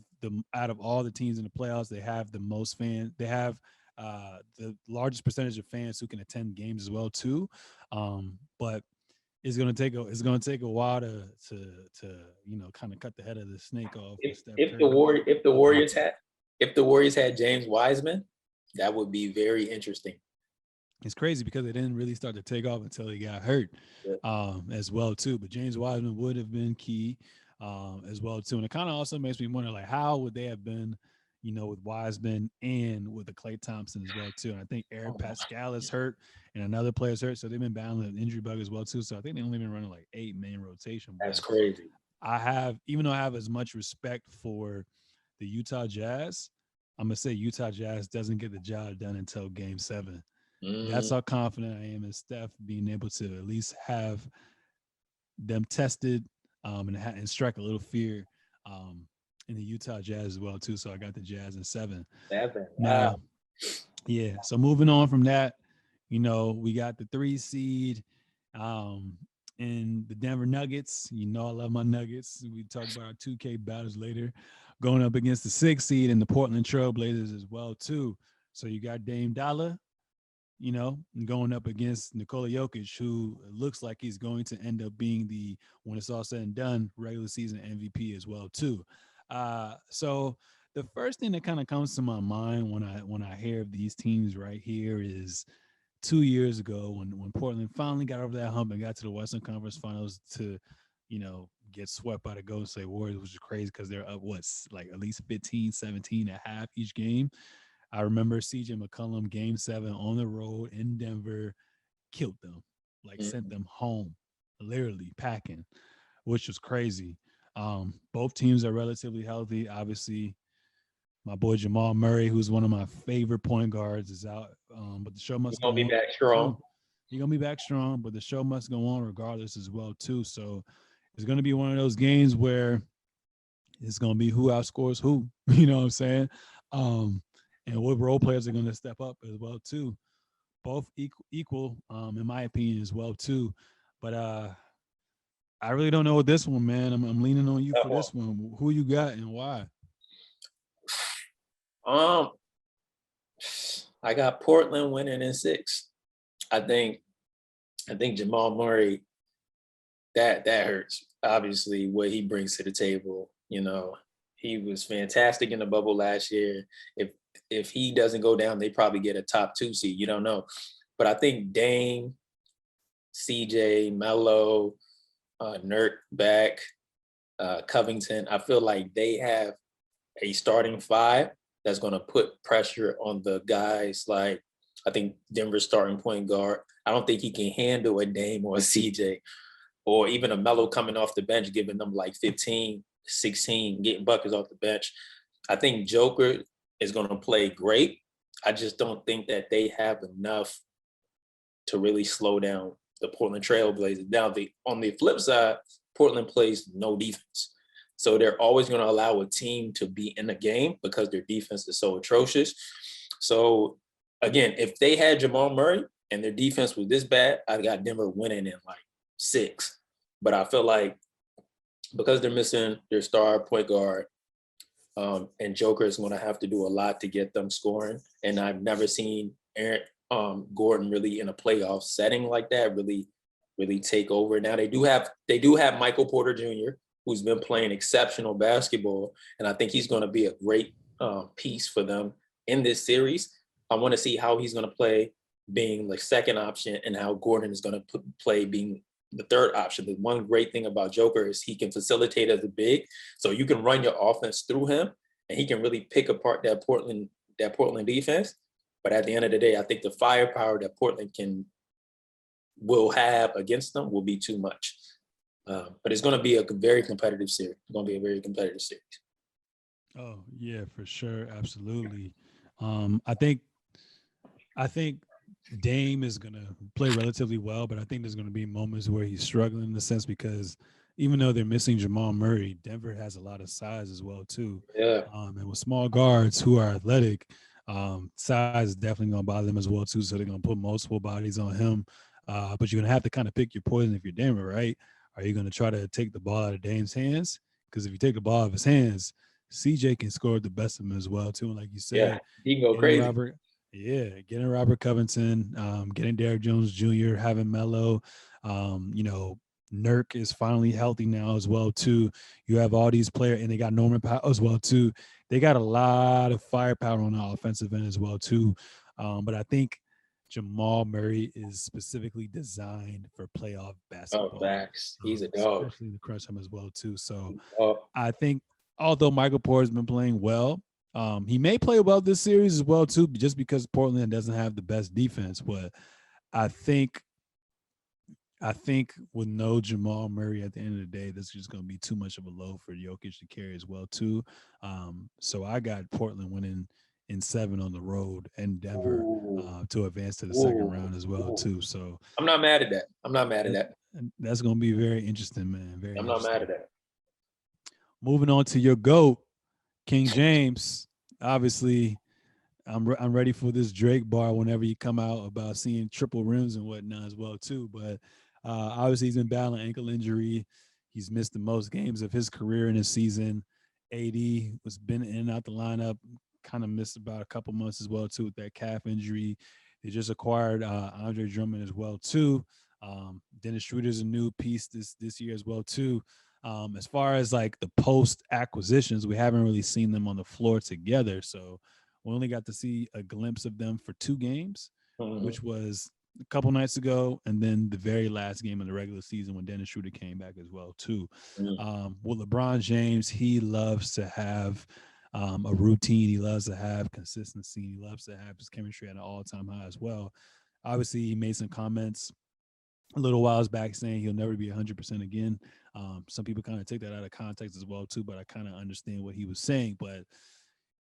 all the teams in the playoffs, they have the most fans. They have the largest percentage of fans who can attend games as well too. But it's going to take a while to kind of cut the head of the snake off. If the Warriors had James Wiseman, that would be very interesting. It's crazy because they didn't really start to take off until he got hurt as well too. But James Wiseman would have been key as well too. And it kind of also makes me wonder, like, how would they have been, with Wiseman and with the Klay Thompson as well too. And I think Eric Pascal is hurt and another player's hurt. So they've been battling an injury bug as well too. So I think they've only been running like 8-man rotation. That's crazy. Even though I have as much respect for the Utah Jazz, I'm going to say Utah Jazz doesn't get the job done until game 7. That's how confident I am in Steph being able to at least have them tested and strike a little fear in the Utah Jazz as well too. So I got the Jazz in 7. 7. Now, so moving on from that, We got the 3 seed in the Denver Nuggets. I love my Nuggets. We talk about our 2K battles later. Going up against the 6 seed in the Portland Trail Blazers as well, too. So you got Dame Dollar, going up against Nikola Jokic, who looks like he's going to end up being when it's all said and done, regular season MVP as well, too. So the first thing that kind of comes to my mind when I hear of these teams right here is 2 years ago when Portland finally got over that hump and got to the Western Conference Finals to, get swept by the Golden State Warriors, which is crazy because they're up, like at least 15, 17 at half each game. I remember CJ McCollum, game 7 on the road in Denver, killed them, sent them home, literally packing, which was crazy. Both teams are relatively healthy. Obviously, my boy Jamal Murray, who's one of my favorite point guards, is out. But the show must go on. He's gonna be back strong. He's gonna be back strong, but the show must go on regardless as well, too. So it's gonna be one of those games where it's gonna be who outscores who. You know what I'm saying? And what role players are gonna step up as well, too. Both equal, in my opinion, as well, too. But I really don't know with this one, man. I'm leaning on you for this one. Who you got and why? I got Portland winning in 6. I think Jamal Murray, that hurts. Obviously, what he brings to the table. He was fantastic in the bubble last year. If he doesn't go down, they probably get a top 2 seed. You don't know. But I think Dame, CJ, Melo, Nurk back, Covington, I feel like they have a starting 5 that's going to put pressure on the guys. Like, I think Denver's starting point guard, I don't think he can handle a Dame or a CJ or even a Melo coming off the bench, giving them like 15, 16, getting buckets off the bench. I think Joker is going to play great. I just don't think that they have enough to really slow down the Portland Trail Blazers. Now, on the flip side, Portland plays no defense. So they're always going to allow a team to be in the game because their defense is so atrocious. So, again, if they had Jamal Murray and their defense was this bad, I got Denver winning in like 6. But I feel like because they're missing their star point guard, and Joker is going to have to do a lot to get them scoring. And I've never seen Gordon really in a playoff setting like that really take over. Now they do have Michael Porter Jr., who's been playing exceptional basketball, and I think he's going to be a great piece for them in this series. I want to see how he's going to play being the second option and how Gordon is going to play being the third option. The one great thing about Joker is he can facilitate as a big, so you can run your offense through him, and he can really pick apart that Portland defense. But at the end of the day, I think the firepower that Portland will have against them will be too much. But it's going to be a very competitive series. It's going to be a very competitive series. Oh yeah, for sure, absolutely. I think Dame is going to play relatively well, but I think there's going to be moments where he's struggling in the sense because even though they're missing Jamal Murray, Denver has a lot of size as well too. Yeah. And with small guards who are athletic, size is definitely going to bother them as well too. So they're going to put multiple bodies on him. But you're going to have to kind of pick your poison if you're Denver, right? Are you going to try to take the ball out of Dame's hands? Because if you take the ball out of his hands, CJ can score the best of him as well too. And like you said, he can go crazy. Getting Robert Covington, getting Derrick Jones Jr., having Melo, Nurk is finally healthy now as well too. You have all these players, and they got Norman Powell as well too. They got a lot of firepower on the offensive end as well too. But I think Jamal Murray is specifically designed for playoff basketball. Oh, facts. He's a dog. Especially to crush him as well too. So I think although Michael Porter's been playing well, he may play well this series as well too, just because Portland doesn't have the best defense. But I think with no Jamal Murray at the end of the day, this is just going to be too much of a load for Jokic to carry as well too. So I got Portland winning in 7 on the road and Denver to advance to the second round as well too. So I'm not mad at that. That's going to be very interesting, man. I'm not mad at that. Moving on to your GOAT, King James. Obviously, I'm ready for this Drake bar whenever you come out about seeing triple rims and whatnot as well too. But obviously he's been battling ankle injury. He's missed the most games of his career in his season. AD was been in and out the lineup, kind of missed about a couple months as well too with that calf injury. They just acquired Andre Drummond as well too. Dennis Schroeder's a new piece this year as well too. As far as like the post acquisitions, we haven't really seen them on the floor together. So we only got to see a glimpse of them for 2 games, which was a couple nights ago, and then the very last game of the regular season when Dennis Schroeder came back as well too. With LeBron James, he loves to have a routine. He loves to have consistency. He loves to have his chemistry at an all-time high as well. Obviously, he made some comments a little whiles back saying he'll never be 100% again. Some people kind of take that out of context as well too, but I kind of understand what he was saying. But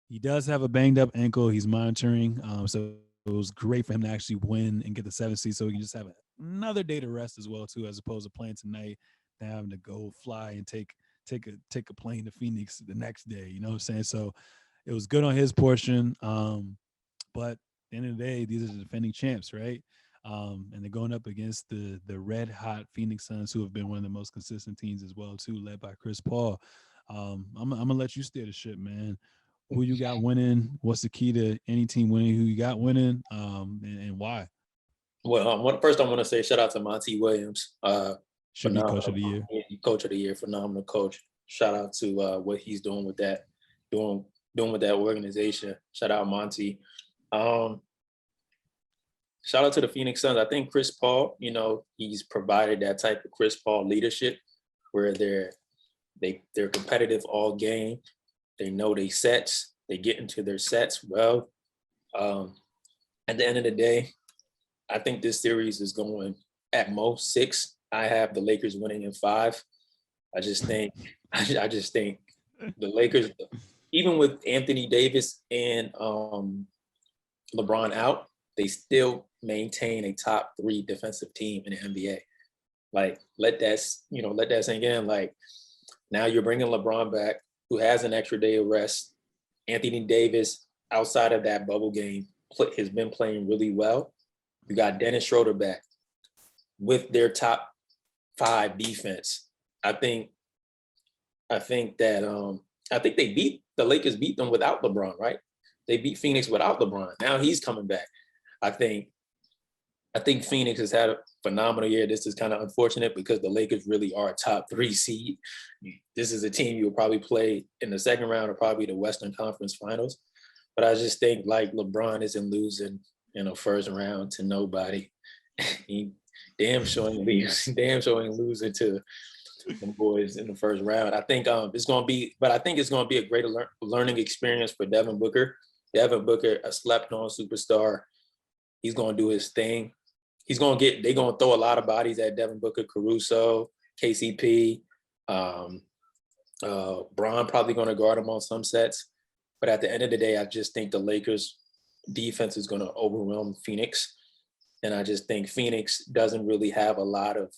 he does have a banged up ankle. He's monitoring. So it was great for him to actually win and get the 7th seed so he can just have another day to rest as well too, as opposed to playing tonight and having to go fly and take a plane to Phoenix the next day. You know what I'm saying? So it was good on his portion. But at the end of the day, these are the defending champs, right? And they're going up against the red hot Phoenix Suns, who have been one of the most consistent teams as well too, led by Chris Paul. I'm gonna let you steer the ship, man. Who you got winning? What's the key to any team winning? Who you got winning? And why? Well, first I want to say shout out to Monty Williams. Should be coach of the year. Coach of the year, phenomenal coach. Shout out to what he's doing with that, doing with that organization. Shout out Monty. Shout out to the Phoenix Suns. I think Chris Paul, he's provided that type of Chris Paul leadership where they're competitive all game. They know they sets. They get into their sets well. At the end of the day, I think this series is going at most 6. I have the Lakers winning in 5. I just think the Lakers, even with Anthony Davis and LeBron out, they still maintain a top 3 defensive team in the NBA. Like, let that sink in. Like, now you're bringing LeBron back, who has an extra day of rest. Anthony Davis, outside of that bubble game, has been playing really well. You got Dennis Schroeder back with their top 5 defense. I think the Lakers beat them without LeBron, right? They beat Phoenix without LeBron. Now he's coming back. I think Phoenix has had a phenomenal year. This is kind of unfortunate because the Lakers really are a top 3 seed. This is a team you'll probably play in the second round or probably the Western Conference Finals. But I just think like LeBron isn't losing in the first round to nobody. He damn sure ain't losing to them boys in the first round. I think it's going to be a great learning experience for Devin Booker. Devin Booker, a slept-on superstar. He's going to do his thing. They're going to throw a lot of bodies at Devin Booker, Caruso, KCP. Bron probably going to guard him on some sets. But at the end of the day, I just think the Lakers defense is going to overwhelm Phoenix. And I just think Phoenix doesn't really have a lot of,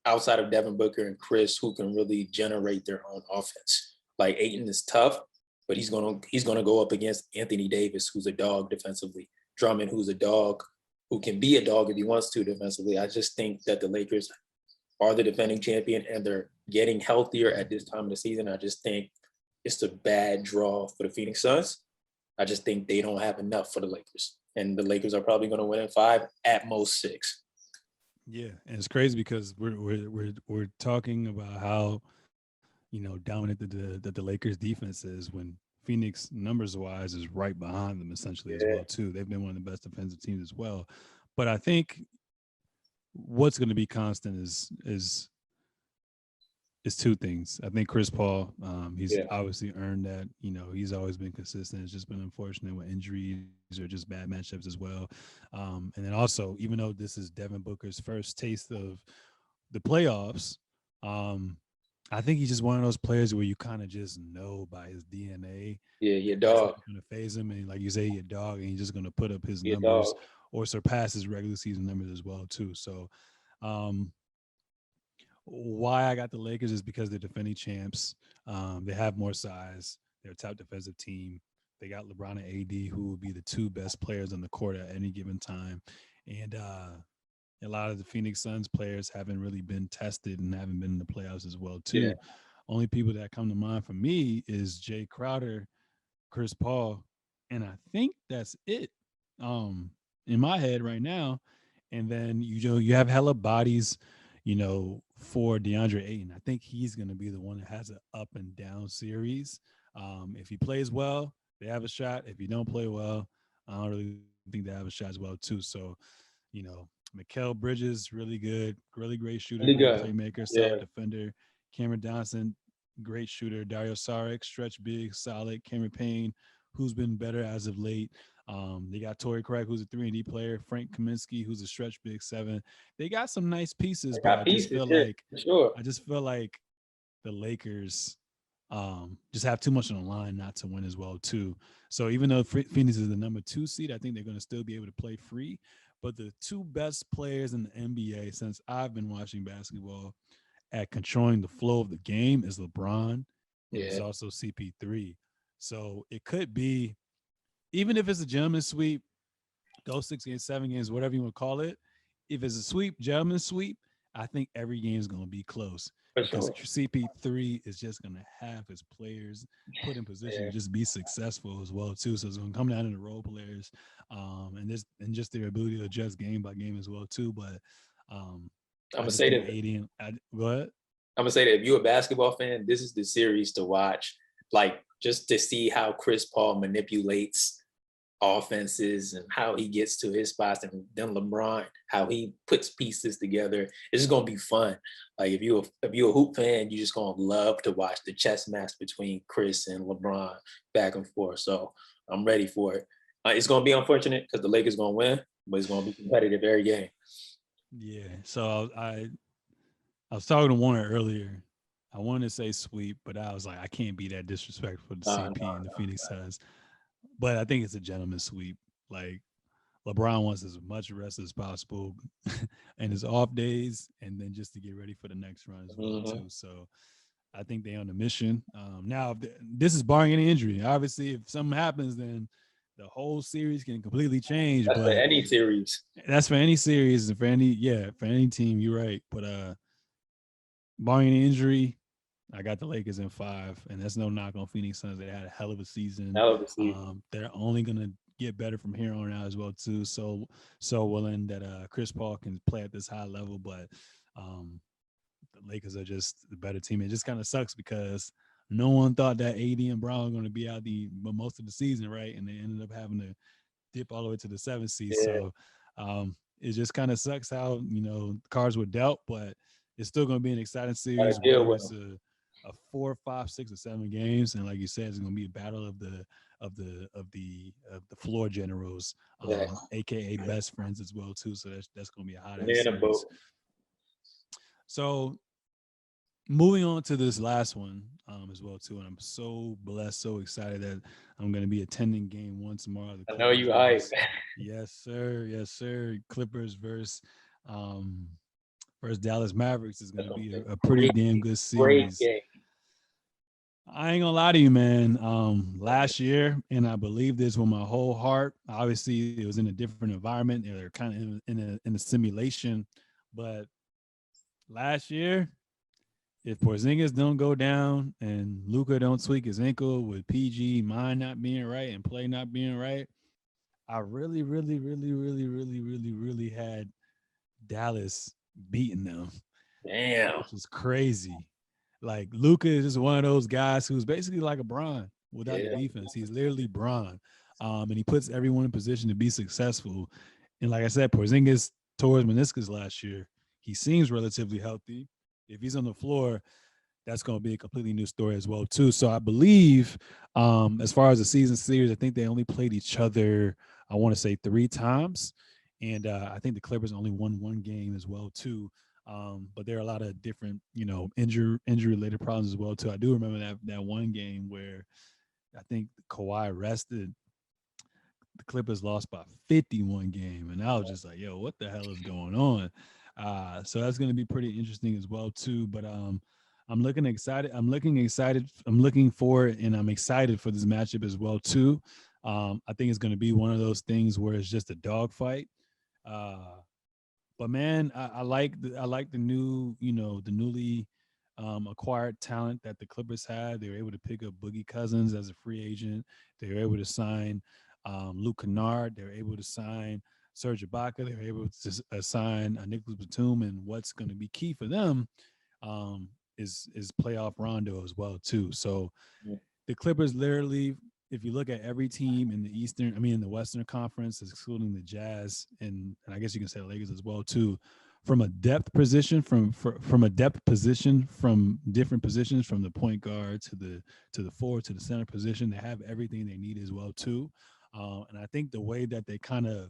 outside of Devin Booker and Chris, who can really generate their own offense. Like, Ayton is tough, but he's going to go up against Anthony Davis, who's a dog defensively. Drummond, who's a dog, who can be a dog if he wants to defensively. I just think that the Lakers are the defending champion and they're getting healthier at this time of the season. I just think it's a bad draw for the Phoenix Suns. I just think they don't have enough for the Lakers. And the Lakers are probably going to win in 5, at most 6. Yeah, and it's crazy because we're talking about how dominant the Lakers defense is when Phoenix numbers wise is right behind them essentially as well too. They've been one of the best defensive teams as well. But I think what's going to be constant is 2 things. I think Chris Paul, he's obviously earned that. He's always been consistent. It's just been unfortunate with injuries or just bad matchups as well. And then also, even though this is Devin Booker's first taste of the playoffs, I think he's just one of those players where you kind of just know by his DNA. Yeah, your dog. Going to phase him, and like you say, your dog, and he's just going to put up his numbers or surpass his regular season numbers as well too. So, why I got the Lakers is because they're defending champs. They have more size. They're a top defensive team. They got LeBron and AD, who would be the two best players on the court at any given time. And a lot of the Phoenix Suns players haven't really been tested and haven't been in the playoffs as well, too. Yeah. Only people that come to mind for me is Jay Crowder, Chris Paul, and I think that's it. In my head right now. And then you have hella bodies, for DeAndre Ayton. I think he's gonna be the one that has an up and down series. If he plays well, they have a shot. If he don't play well, I don't really think they have a shot as well too. So, Mikal Bridges, really good, really great shooter, Really great good. playmaker, Yeah. solid defender. Cameron Johnson, great shooter. Dario Saric, stretch big, solid. Cameron Payne, who's been better as of late. They got Torrey Craig, who's a 3-and-D player. Frank Kaminsky, who's a stretch big 7. They got some nice pieces, They but got pieces, for sure. I just feel like the Lakers just have too much on the line not to win as well too. So even though Phoenix is the number 2 seed, I think they're going to still be able to play free. But the two best players in the NBA since I've been watching basketball at controlling the flow of the game is LeBron, and it's Yeah. also CP3. So it could be, even if it's a gentleman's sweep, go 6 games, 7 games, whatever you want to call it. If it's a sweep, gentleman's sweep, I think every game is going to be close For because sure. CP3 is just going to have his players put in position Yeah. to just be successful as well too. So it's going to come down to the role players, and just their ability to adjust game by game as well too. But I'm I gonna just say think that. what? I'm gonna say that if you're a basketball fan, this is the series to watch. Like just to see how Chris Paul manipulates offenses and how he gets to his spots, and then LeBron, how he puts pieces together. It's just gonna be fun. Like if you're a hoop fan, you're just gonna love to watch the chess match between Chris and LeBron back and forth. So I'm ready for it. It's gonna be unfortunate because the Lakers gonna win, but it's gonna be competitive every game. Yeah. So I was talking to Warner earlier. I wanted to say sweep, but I was like, I can't be that disrespectful to CP and the No. Phoenix Suns. But I think it's a gentleman's sweep. Like LeBron wants as much rest as possible and his off days, and then just to get ready for the next run as well Mm-hmm. too. So I think they're on a mission. Now, this is barring any injury. Obviously, if something happens, then the whole series can completely change. That's for But any series. that's for any series and for any team. You're right. But barring any injury, I got the Lakers in 5, and that's no knock on Phoenix Suns. They had a hell of a season. Hell of a season. They're only gonna get better from here on out as well too. So willing that Chris Paul can play at this high level, but um, the Lakers are just the better team. It just kind of sucks because no one thought that AD and Brown were going to be out most of the season, right? And they ended up having to dip all the way to the 7th seed. Yeah. So it just kind of sucks how cards were dealt, but it's still going to be an exciting series, Deal whether with it's them. a 4, 5, 6, or 7 games, and like you said, it's going to be a battle of the floor generals, Yeah. aka best friends as well too. So that's going to be a hot ass Man a boat. series. So moving on to this last one as well too, and I'm so blessed, so excited that I'm going to be attending game 1 tomorrow. I know you hype. Yes sir. Clippers versus Dallas Mavericks is going to be a pretty damn good Great series. game. I ain't gonna lie to you, man. Last year, and I believe this with my whole heart. Obviously, it was in a different environment. They're kind of in a simulation, but last year, if Porzingis don't go down and Luka don't tweak his ankle with PG mind not being right and play not being right, I really, really, really, really, really, really, really had Dallas beating them, Damn. which is crazy. Like Luka is just one of those guys who's basically like a Bron without the defense. He's literally Bron, and he puts everyone in position to be successful. And like I said, Porzingis tore his meniscus last year. He seems relatively healthy. If he's on the floor, that's going to be a completely new story as well too. So I believe, as far as the season series, I think they only played each other, I want to say 3 times, and I think the Clippers only won 1 game as well too. But there are a lot of different, injury related problems as well too. I do remember that one game where I think Kawhi rested. The Clippers lost by 51 game, and I was just like, "Yo, what the hell is going on?" So that's going to be pretty interesting as well too. But I'm I'm looking excited. I'm looking excited. I'm looking forward, and I'm excited for this matchup as well too. I think it's going to be one of those things where it's just a dogfight. Uh, but man, I like the new, the newly acquired talent that the Clippers had. They were able to pick up Boogie Cousins as a free agent. They were able to sign Luke Kennard. They were able to sign Serge Ibaka. They were able to sign Nicholas Batum. And what's going to be key for them is playoff Rondo as well too. So the Clippers literally, if you look at every team in the Western Conference, excluding the Jazz, and I guess you can say the Lakers as well too, from a depth position, from different positions, from the point guard to the forward to the center position, they have everything they need as well too. And I think the way that they kind of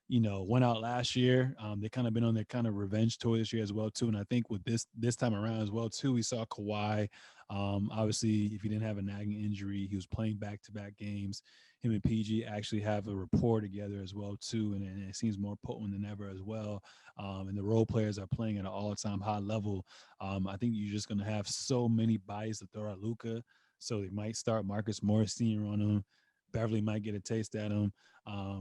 went out last year. They kind of been on their kind of revenge tour this year as well too. And I think with this time around as well too, we saw Kawhi. Obviously, if he didn't have a nagging injury, he was playing back-to-back games. Him and PG actually have a rapport together as well too, and it seems more potent than ever as well. And the role players are playing at an all-time high level. I think you're just going to have so many bodies to throw at Luka, so they might start Marcus Morris Sr. on him. Beverly might get a taste at him.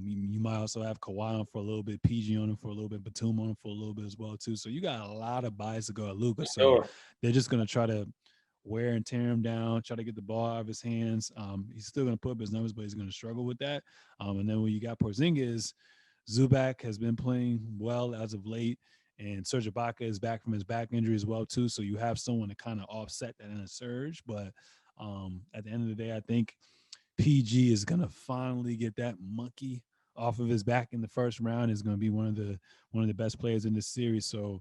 You might also have Kawhi on for a little bit, PG on him for a little bit, Batum on him for a little bit as well too. So you got a lot of buys to go at Luka. So they're just going to try to wear and tear him down, try to get the ball out of his hands. He's still going to put up his numbers, but he's going to struggle with that. And then when you got Porzingis, Zubac has been playing well as of late, and Serge Ibaka is back from his back injury as well too. So you have someone to kind of offset that in a surge. But at the end of the day, I think PG is going to finally get that monkey off of his back in the first round. Is going to be one of the best players in this series. So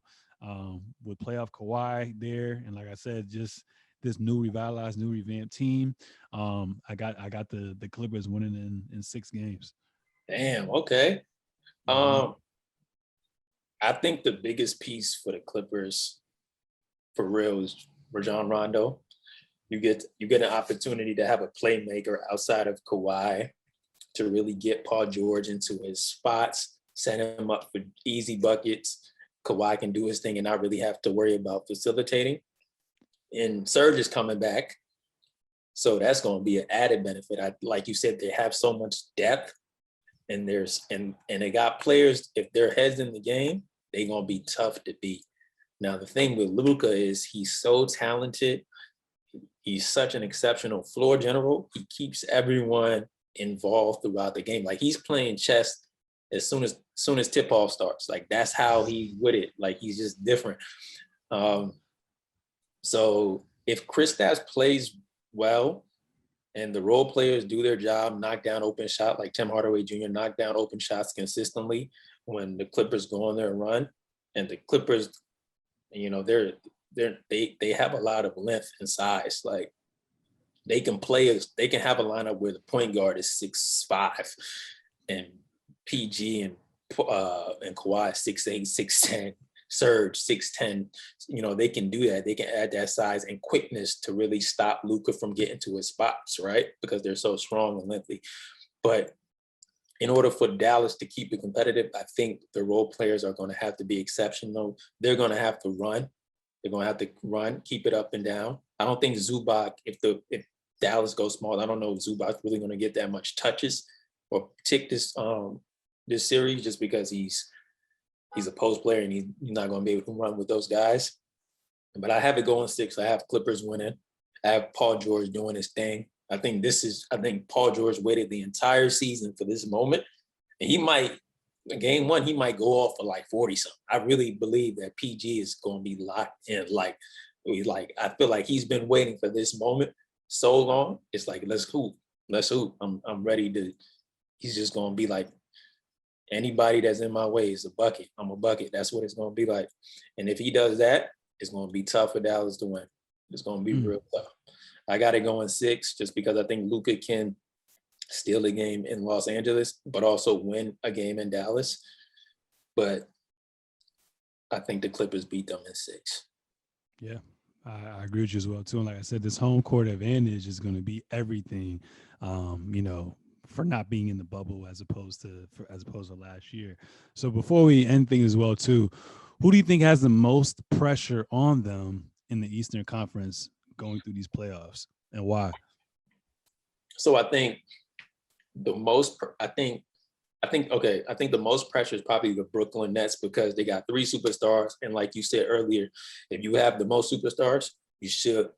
with playoff Kawhi there, and like I said, just this new revitalized, new revamped team, I got the Clippers winning in 6 games. Damn. Okay. I think the biggest piece for the Clippers, for real, is Rajon Rondo. You get an opportunity to have a playmaker outside of Kawhi to really get Paul George into his spots, set him up for easy buckets. Kawhi can do his thing and not really have to worry about facilitating. And Serge is coming back, so that's going to be an added benefit. Like you said, they have so much depth, and they got players. If their heads in the game, they're going to be tough to beat. Now the thing with Luka is he's so talented. He's such an exceptional floor general. He keeps everyone involved throughout the game. Like he's playing chess as soon as tip-off starts. Like that's how he's with it. Like he's just different. So if Kristaps plays well and the role players do their job, knock down open shot, like Tim Hardaway Jr. knocked down open shots consistently when the Clippers go on their run, and the Clippers, they have a lot of length and size. Like they can have a lineup where the point guard is 6'5", and PG and Kawhi 6'8", 6'10", Serge 6'10". They can do that. They can add that size and quickness to really stop Luka from getting to his spots, right? Because they're so strong and lengthy. But in order for Dallas to keep it competitive, I think the role players are going to have to be exceptional. They're going to have to run. They're going to have to run, keep it up and down. I don't think Zubac, if Dallas goes small, I don't know if Zubac's really going to get that much touches or tick this series, just because he's a post player and he's not going to be able to run with those guys. But I have it going 6. I have Clippers winning. I have Paul George doing his thing. I think Paul George waited the entire season for this moment. And he might, in game 1, he might go off for like 40-something. I really believe that PG is going to be locked in. I feel like he's been waiting for this moment so long. It's like, let's hoop. I'm ready to. He's just going to be like, anybody that's in my way is a bucket. I'm a bucket. That's what it's going to be like. And if he does that, it's going to be tough for Dallas to win. It's going to be real tough. I got it going 6 just because I think Luka can steal a game in Los Angeles, but also win a game in Dallas. But I think the Clippers beat them in 6. Yeah, I agree with you as well, too. And like I said, this home court advantage is going to be everything, for not being in the bubble as opposed to last year. So before we end things as well, too, who do you think has the most pressure on them in the Eastern Conference going through these playoffs, and why? So I think the most, I think the most pressure is probably the Brooklyn Nets because they got three superstars. And like you said earlier, if you have the most superstars, you should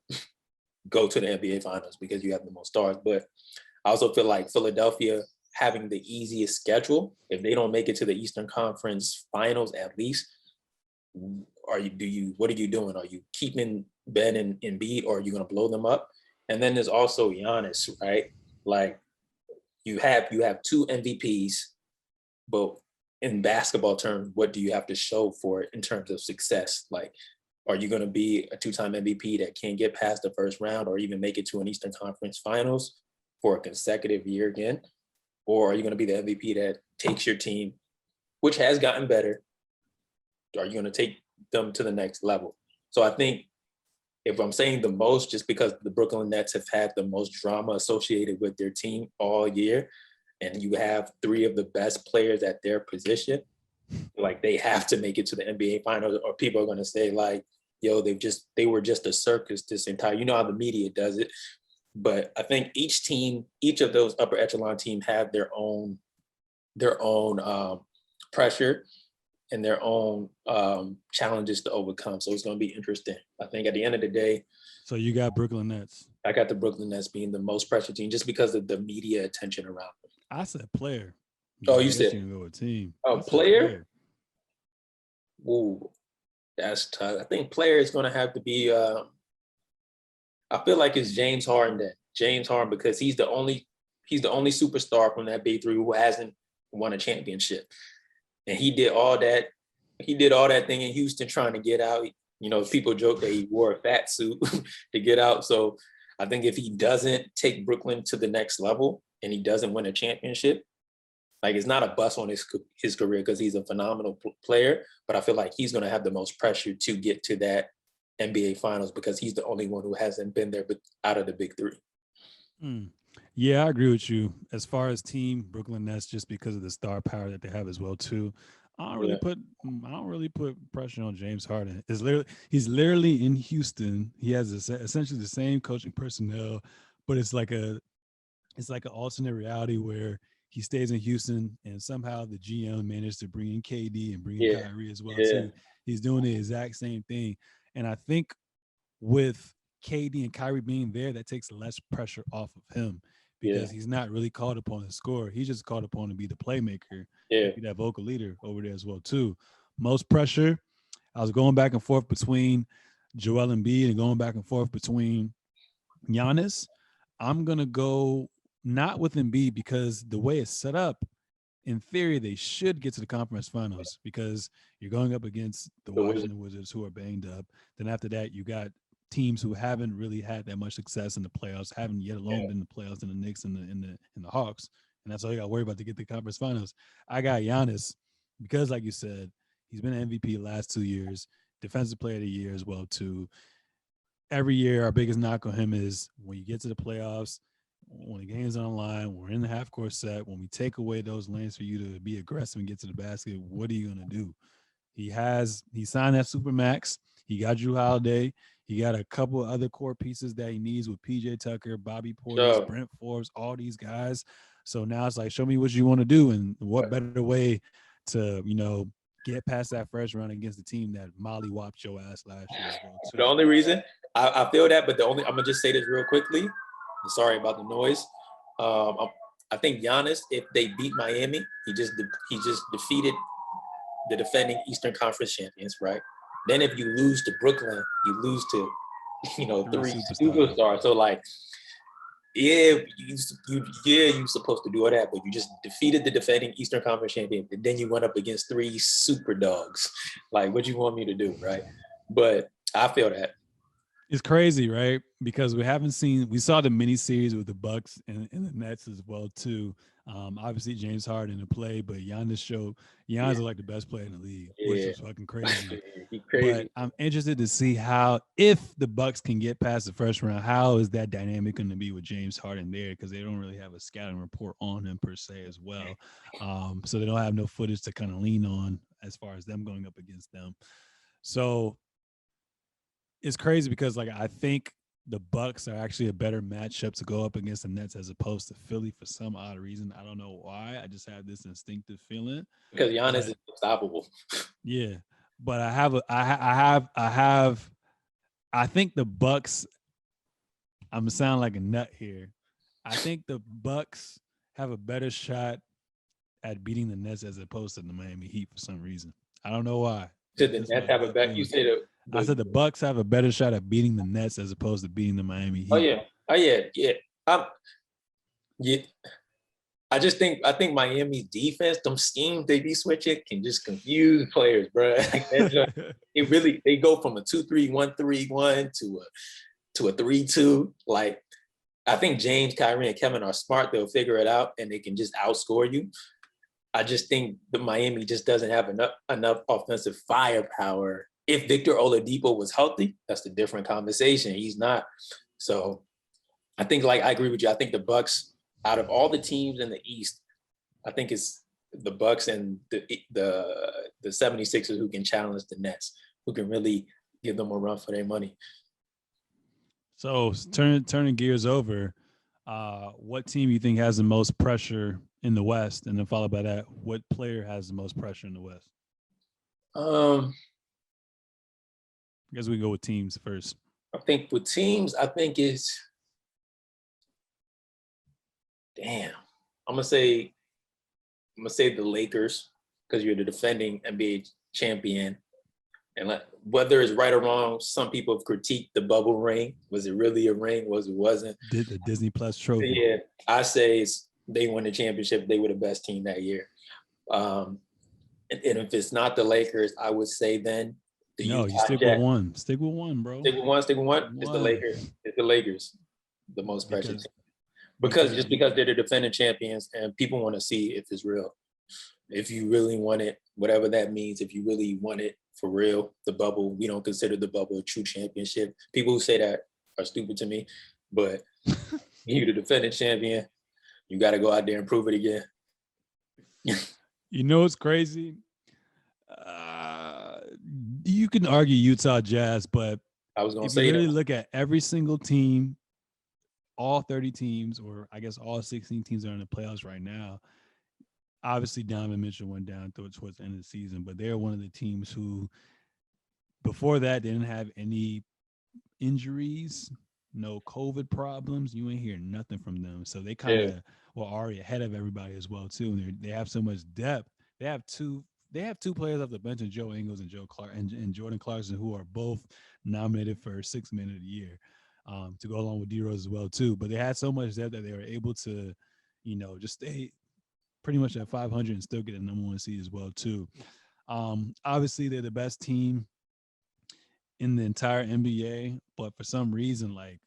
go to the NBA Finals because you have the most stars. But I also feel like Philadelphia having the easiest schedule, if they don't make it to the Eastern Conference Finals at least, what are you doing? Are you keeping Ben and Embiid, or are you going to blow them up? And then there's also Giannis, right? Like you have two MVPs, but in basketball terms, what do you have to show for it in terms of success? Like, are you going to be a two-time MVP that can't get past the first round or even make it to an Eastern Conference Finals for a consecutive year again? Or are you going to be the MVP that takes your team, which has gotten better? Are you going to take them to the next level? So I think if I'm saying the most, just because the Brooklyn Nets have had the most drama associated with their team all year, and you have three of the best players at their position, like they have to make it to the NBA Finals, or people are going to say like, yo, they were just a circus this entire, you know how the media does it. But I think each of those upper echelon teams have their own pressure and their own challenges to overcome. So it's going to be interesting. I think at the end of the day. So you got Brooklyn Nets. I got the Brooklyn Nets being the most pressure team just because of the media attention around them. I said player. Oh, you said you can go with team. Oh, player? Ooh, that's tough. I think player is going to have to be. I feel like it's James Harden. Then James Harden, because he's the only superstar from that big three who hasn't won a championship, and he did all that. He did all that thing in Houston trying to get out. You know, people joke that he wore a fat suit to get out. So I think if he doesn't take Brooklyn to the next level and he doesn't win a championship, like it's not a bust on his career because he's a phenomenal player, but I feel like he's going to have the most pressure to get to that NBA Finals because he's the only one who hasn't been there but out of the big three. Yeah, I agree with you. As far as team, Brooklyn Nets, just because of the star power that they have as well too. I don't really put pressure on James Harden. He's literally in Houston. He has essentially the same coaching personnel, but it's like an alternate reality where he stays in Houston and somehow the GM managed to bring in KD and bring in Kyrie as well too. He's doing the exact same thing. And I think with KD and Kyrie being there, that takes less pressure off of him because he's not really called upon to score. He's just called upon to be the playmaker, be that vocal leader over there as well too. Most pressure, I was going back and forth between Joel Embiid and going back and forth between Giannis. I'm going to go not with Embiid because the way it's set up, in theory, they should get to the conference finals because you're going up against the Washington Wizards who are banged up. Then after that, you got teams who haven't really had that much success in the playoffs, haven't yet alone been in the playoffs, in the Knicks and the Hawks. And that's all you got to worry about to get to the conference finals. I got Giannis because, like you said, he's been an MVP the last 2 years, defensive player of the year as well too. Every year, our biggest knock on him is when you get to the playoffs, when the game's on the line, we're in the half-court set, when we take away those lanes for you to be aggressive and get to the basket, what are you going to do? He signed that Supermax. He got Drew Holiday. He got a couple of other core pieces that he needs with PJ Tucker, Bobby Portis, Brent Forbes, all these guys. So now it's like, show me what you want to do, and what better way to, get past that first round against the team that molly-whopped your ass last year as well, too. The only reason I feel that, but I'm gonna just say this real quickly. Sorry about the noise. I think Giannis, if they beat Miami, he just defeated the defending Eastern Conference champions, right? Then if you lose to Brooklyn, you lose to, three superstars. So like, you're supposed to do all that, but you just defeated the defending Eastern Conference champion, and then you went up against three super dogs. Like, what you want me to do, right? But I feel that. It's crazy, right? Because we saw the mini series with the Bucks and the Nets as well too. Obviously James Harden in play, but Giannis is like the best player in the league, which is fucking crazy. But I'm interested to see how, if the Bucks can get past the first round, how is that dynamic going to be with James Harden there? Because they don't really have a scouting report on him per se as well. So they don't have no footage to kind of lean on as far as them going up against them. So it's crazy because like I think the Bucks are actually a better matchup to go up against the Nets as opposed to Philly for some odd reason. I don't know why. I just have this instinctive feeling. Because Giannis But is unstoppable. yeah, but I think the Bucks. I'm gonna sound like a nut here. I think the Bucks have a better shot at beating the Nets as opposed to the Miami Heat for some reason. I don't know why. Did the That's Nets my have a gut bet? You feeling. say I said the Bucks have a better shot at beating the Nets as opposed to beating the Miami oh Heat. yeah, oh yeah. I'm, yeah. I think Miami's defense, them schemes they be switching can just confuse players, bro. It really they go from a 2-3-1-3-1 to a 3-2. Like I think James, Kyrie, and Kevin are smart. They'll figure it out and they can just outscore you. I just think the Miami just doesn't have enough offensive firepower. If Victor Oladipo was healthy, that's a different conversation. He's not. So I think like I agree with you. I think the Bucks, out of all the teams in the East, I think it's the Bucks and the 76ers who can challenge the Nets, who can really give them a run for their money. So turning gears over, what team you think has the most pressure in the West, and then followed by that, what player has the most pressure in the West? I guess we go with teams first. I think with teams, I think it's damn. I'm gonna say the Lakers because you're the defending NBA champion. And whether it's right or wrong, some people have critiqued the bubble ring. Was it really a ring? Was it wasn't? Did the Disney Plus trophy? Yeah, I say they won the championship. They were the best team that year. And if it's not the Lakers, I would say then the No, Utah you stick Jazz. with one. Stick with one, bro. Stick with one. Stick with one. It's the Lakers. It's the Lakers. The most precious team. Because they're the defending champions and people want to see if it's real. If you really want it, whatever that means, if you really want it for real, the bubble, we don't consider the bubble a true championship. People who say that are stupid to me, but you're the defending champion. You got to go out there and prove it again. You know what's crazy? You can argue Utah Jazz, but I was going to if you say really that. look at every single team, all 30 teams, or I guess all 16 teams are in the playoffs right now. Obviously, Donovan Mitchell went down towards the end of the season, but they're one of the teams who, before that, didn't have any injuries, no COVID problems. You ain't hear nothing from them. So they kind of were already ahead of everybody as well, too. And they have so much depth. They have two players off the bench, and Joe Ingles and Joe Clark and Jordan Clarkson, who are both nominated for Sixth Man of the Year, to go along with D-Rose as well, too. But they had so much depth that they were able to, just stay pretty much at 500 and still get a number one seed as well, too. Obviously, they're the best team in the entire NBA, but for some reason, like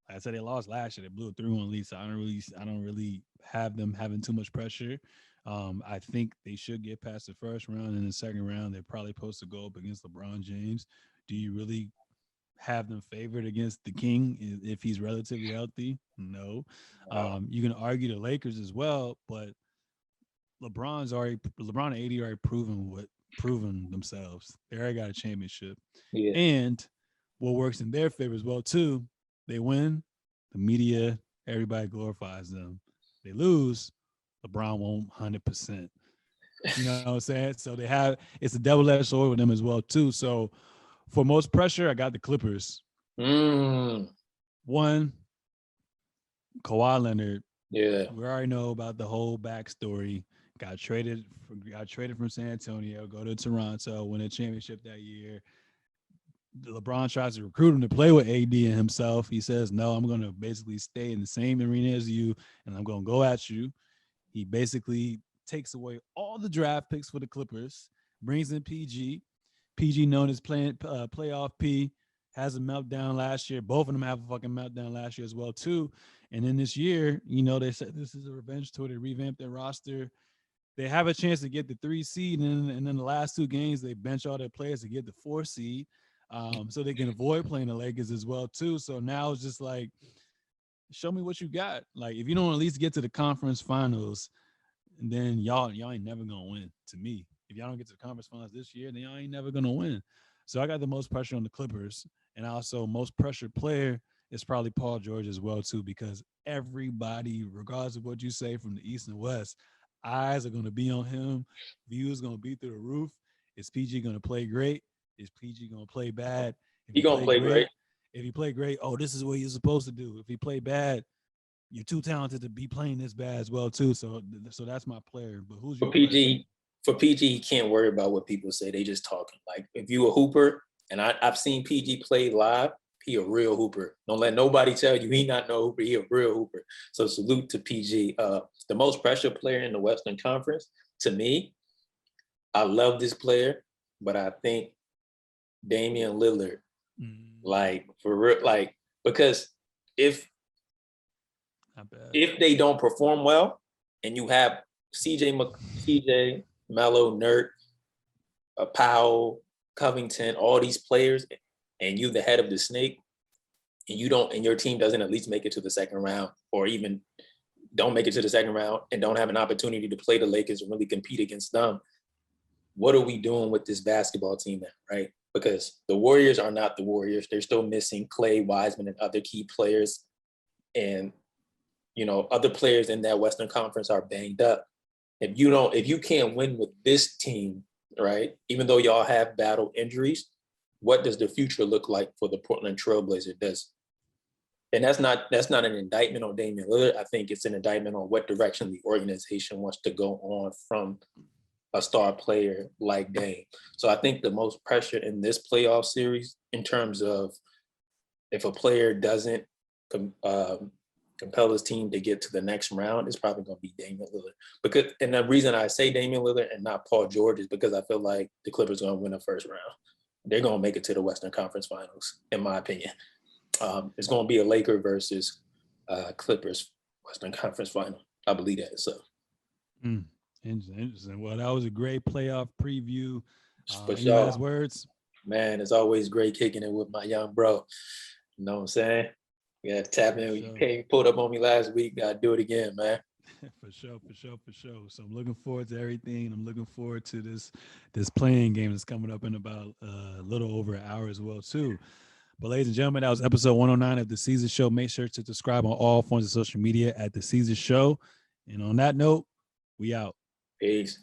I said, they lost last year. They blew a 3-1 lead, so I don't really have them having too much pressure. I think they should get past the first round. And in the second round, they're probably supposed to go up against LeBron James. Do you really have them favored against the King if he's relatively healthy? No. You can argue the Lakers as well, but LeBron and AD already proven themselves. They already got a championship. Yeah. And what works in their favor as well, too, they win, the media, everybody glorifies them. They lose, LeBron won't 100%. You know what I'm saying? So it's a double-edged sword with them as well, too. So for most pressure, I got the Clippers. One, Kawhi Leonard. Yeah. We already know about the whole backstory. Got traded from San Antonio, go to Toronto, win a championship that year. LeBron tries to recruit him to play with AD and himself. He says, no, I'm going to basically stay in the same arena as you, and I'm going to go at you. He basically takes away all the draft picks for the Clippers, brings in PG. PG, known as playoff P, has a meltdown last year. Both of them have a fucking meltdown last year as well, too. And then this year, they said this is a revenge tour. They revamped their roster. They have a chance to get the 3 seed, and then the last 2 games, they bench all their players to get the 4 seed. So they can avoid playing the Lakers as well, too. So now it's just like, show me what you got. Like, if you don't at least get to the conference finals, then y'all ain't never going to win, to me. If y'all don't get to the conference finals this year, then y'all ain't never going to win. So I got the most pressure on the Clippers. And also most pressured player is probably Paul George as well too, because everybody, regardless of what you say from the East and West, eyes are going to be on him. Views going to be through the roof. Is PG going to play great? Is PG going to play bad? If He he gonna play play great, great. if he play great, oh, this is what you're supposed to do. If he play bad, you're too talented to be playing this bad as well too. So that's my player. But who's For your player? PG, he can't worry about what people say. They just talking. Like if you a hooper, and I've seen PG play live, he a real hooper. Don't let nobody tell you he not no hooper. He a real hooper. So salute to PG. The most pressure player in the Western Conference, to me, I love this player, but I think Damian Lillard, like for real, like because if they don't perform well, and you have CJ, Melo, Nurt, Powell, Covington, all these players, and you the head of the snake, and you don't, and your team doesn't at least make it to the second round, or even don't make it to the second round, and don't have an opportunity to play the Lakers and really compete against them. What are we doing with this basketball team now, right? Because the Warriors are not the Warriors. They're still missing Clay, Wiseman, and other key players. And, other players in that Western Conference are banged up. If you can't win with this team, right, even though y'all have battled injuries, what does the future look like for the Portland Trailblazers? And that's not an indictment on Damian Lillard. I think it's an indictment on what direction the organization wants to go on from a star player like Dame. So I think the most pressure in this playoff series, in terms of if a player doesn't compel his team to get to the next round, is probably going to be Damian Lillard. And the reason I say Damian Lillard and not Paul George is because I feel like the Clippers are going to win the first round. They're going to make it to the Western Conference Finals, in my opinion. It's going to be a Laker versus Clippers Western Conference Final. I believe that. So. Interesting. Well, that was a great playoff preview. For any last words? Man, it's always great kicking it with my young bro. You know what I'm saying? We got to tap in. You came, pulled up on me last week. Got to do it again, man. For sure. So I'm looking forward to everything. I'm looking forward to this playing game that's coming up in about a little over an hour as well too. But ladies and gentlemen, that was episode 109 of The Seezus Show. Make sure to subscribe on all forms of social media at The Seezus Show. And on that note, we out. Peace.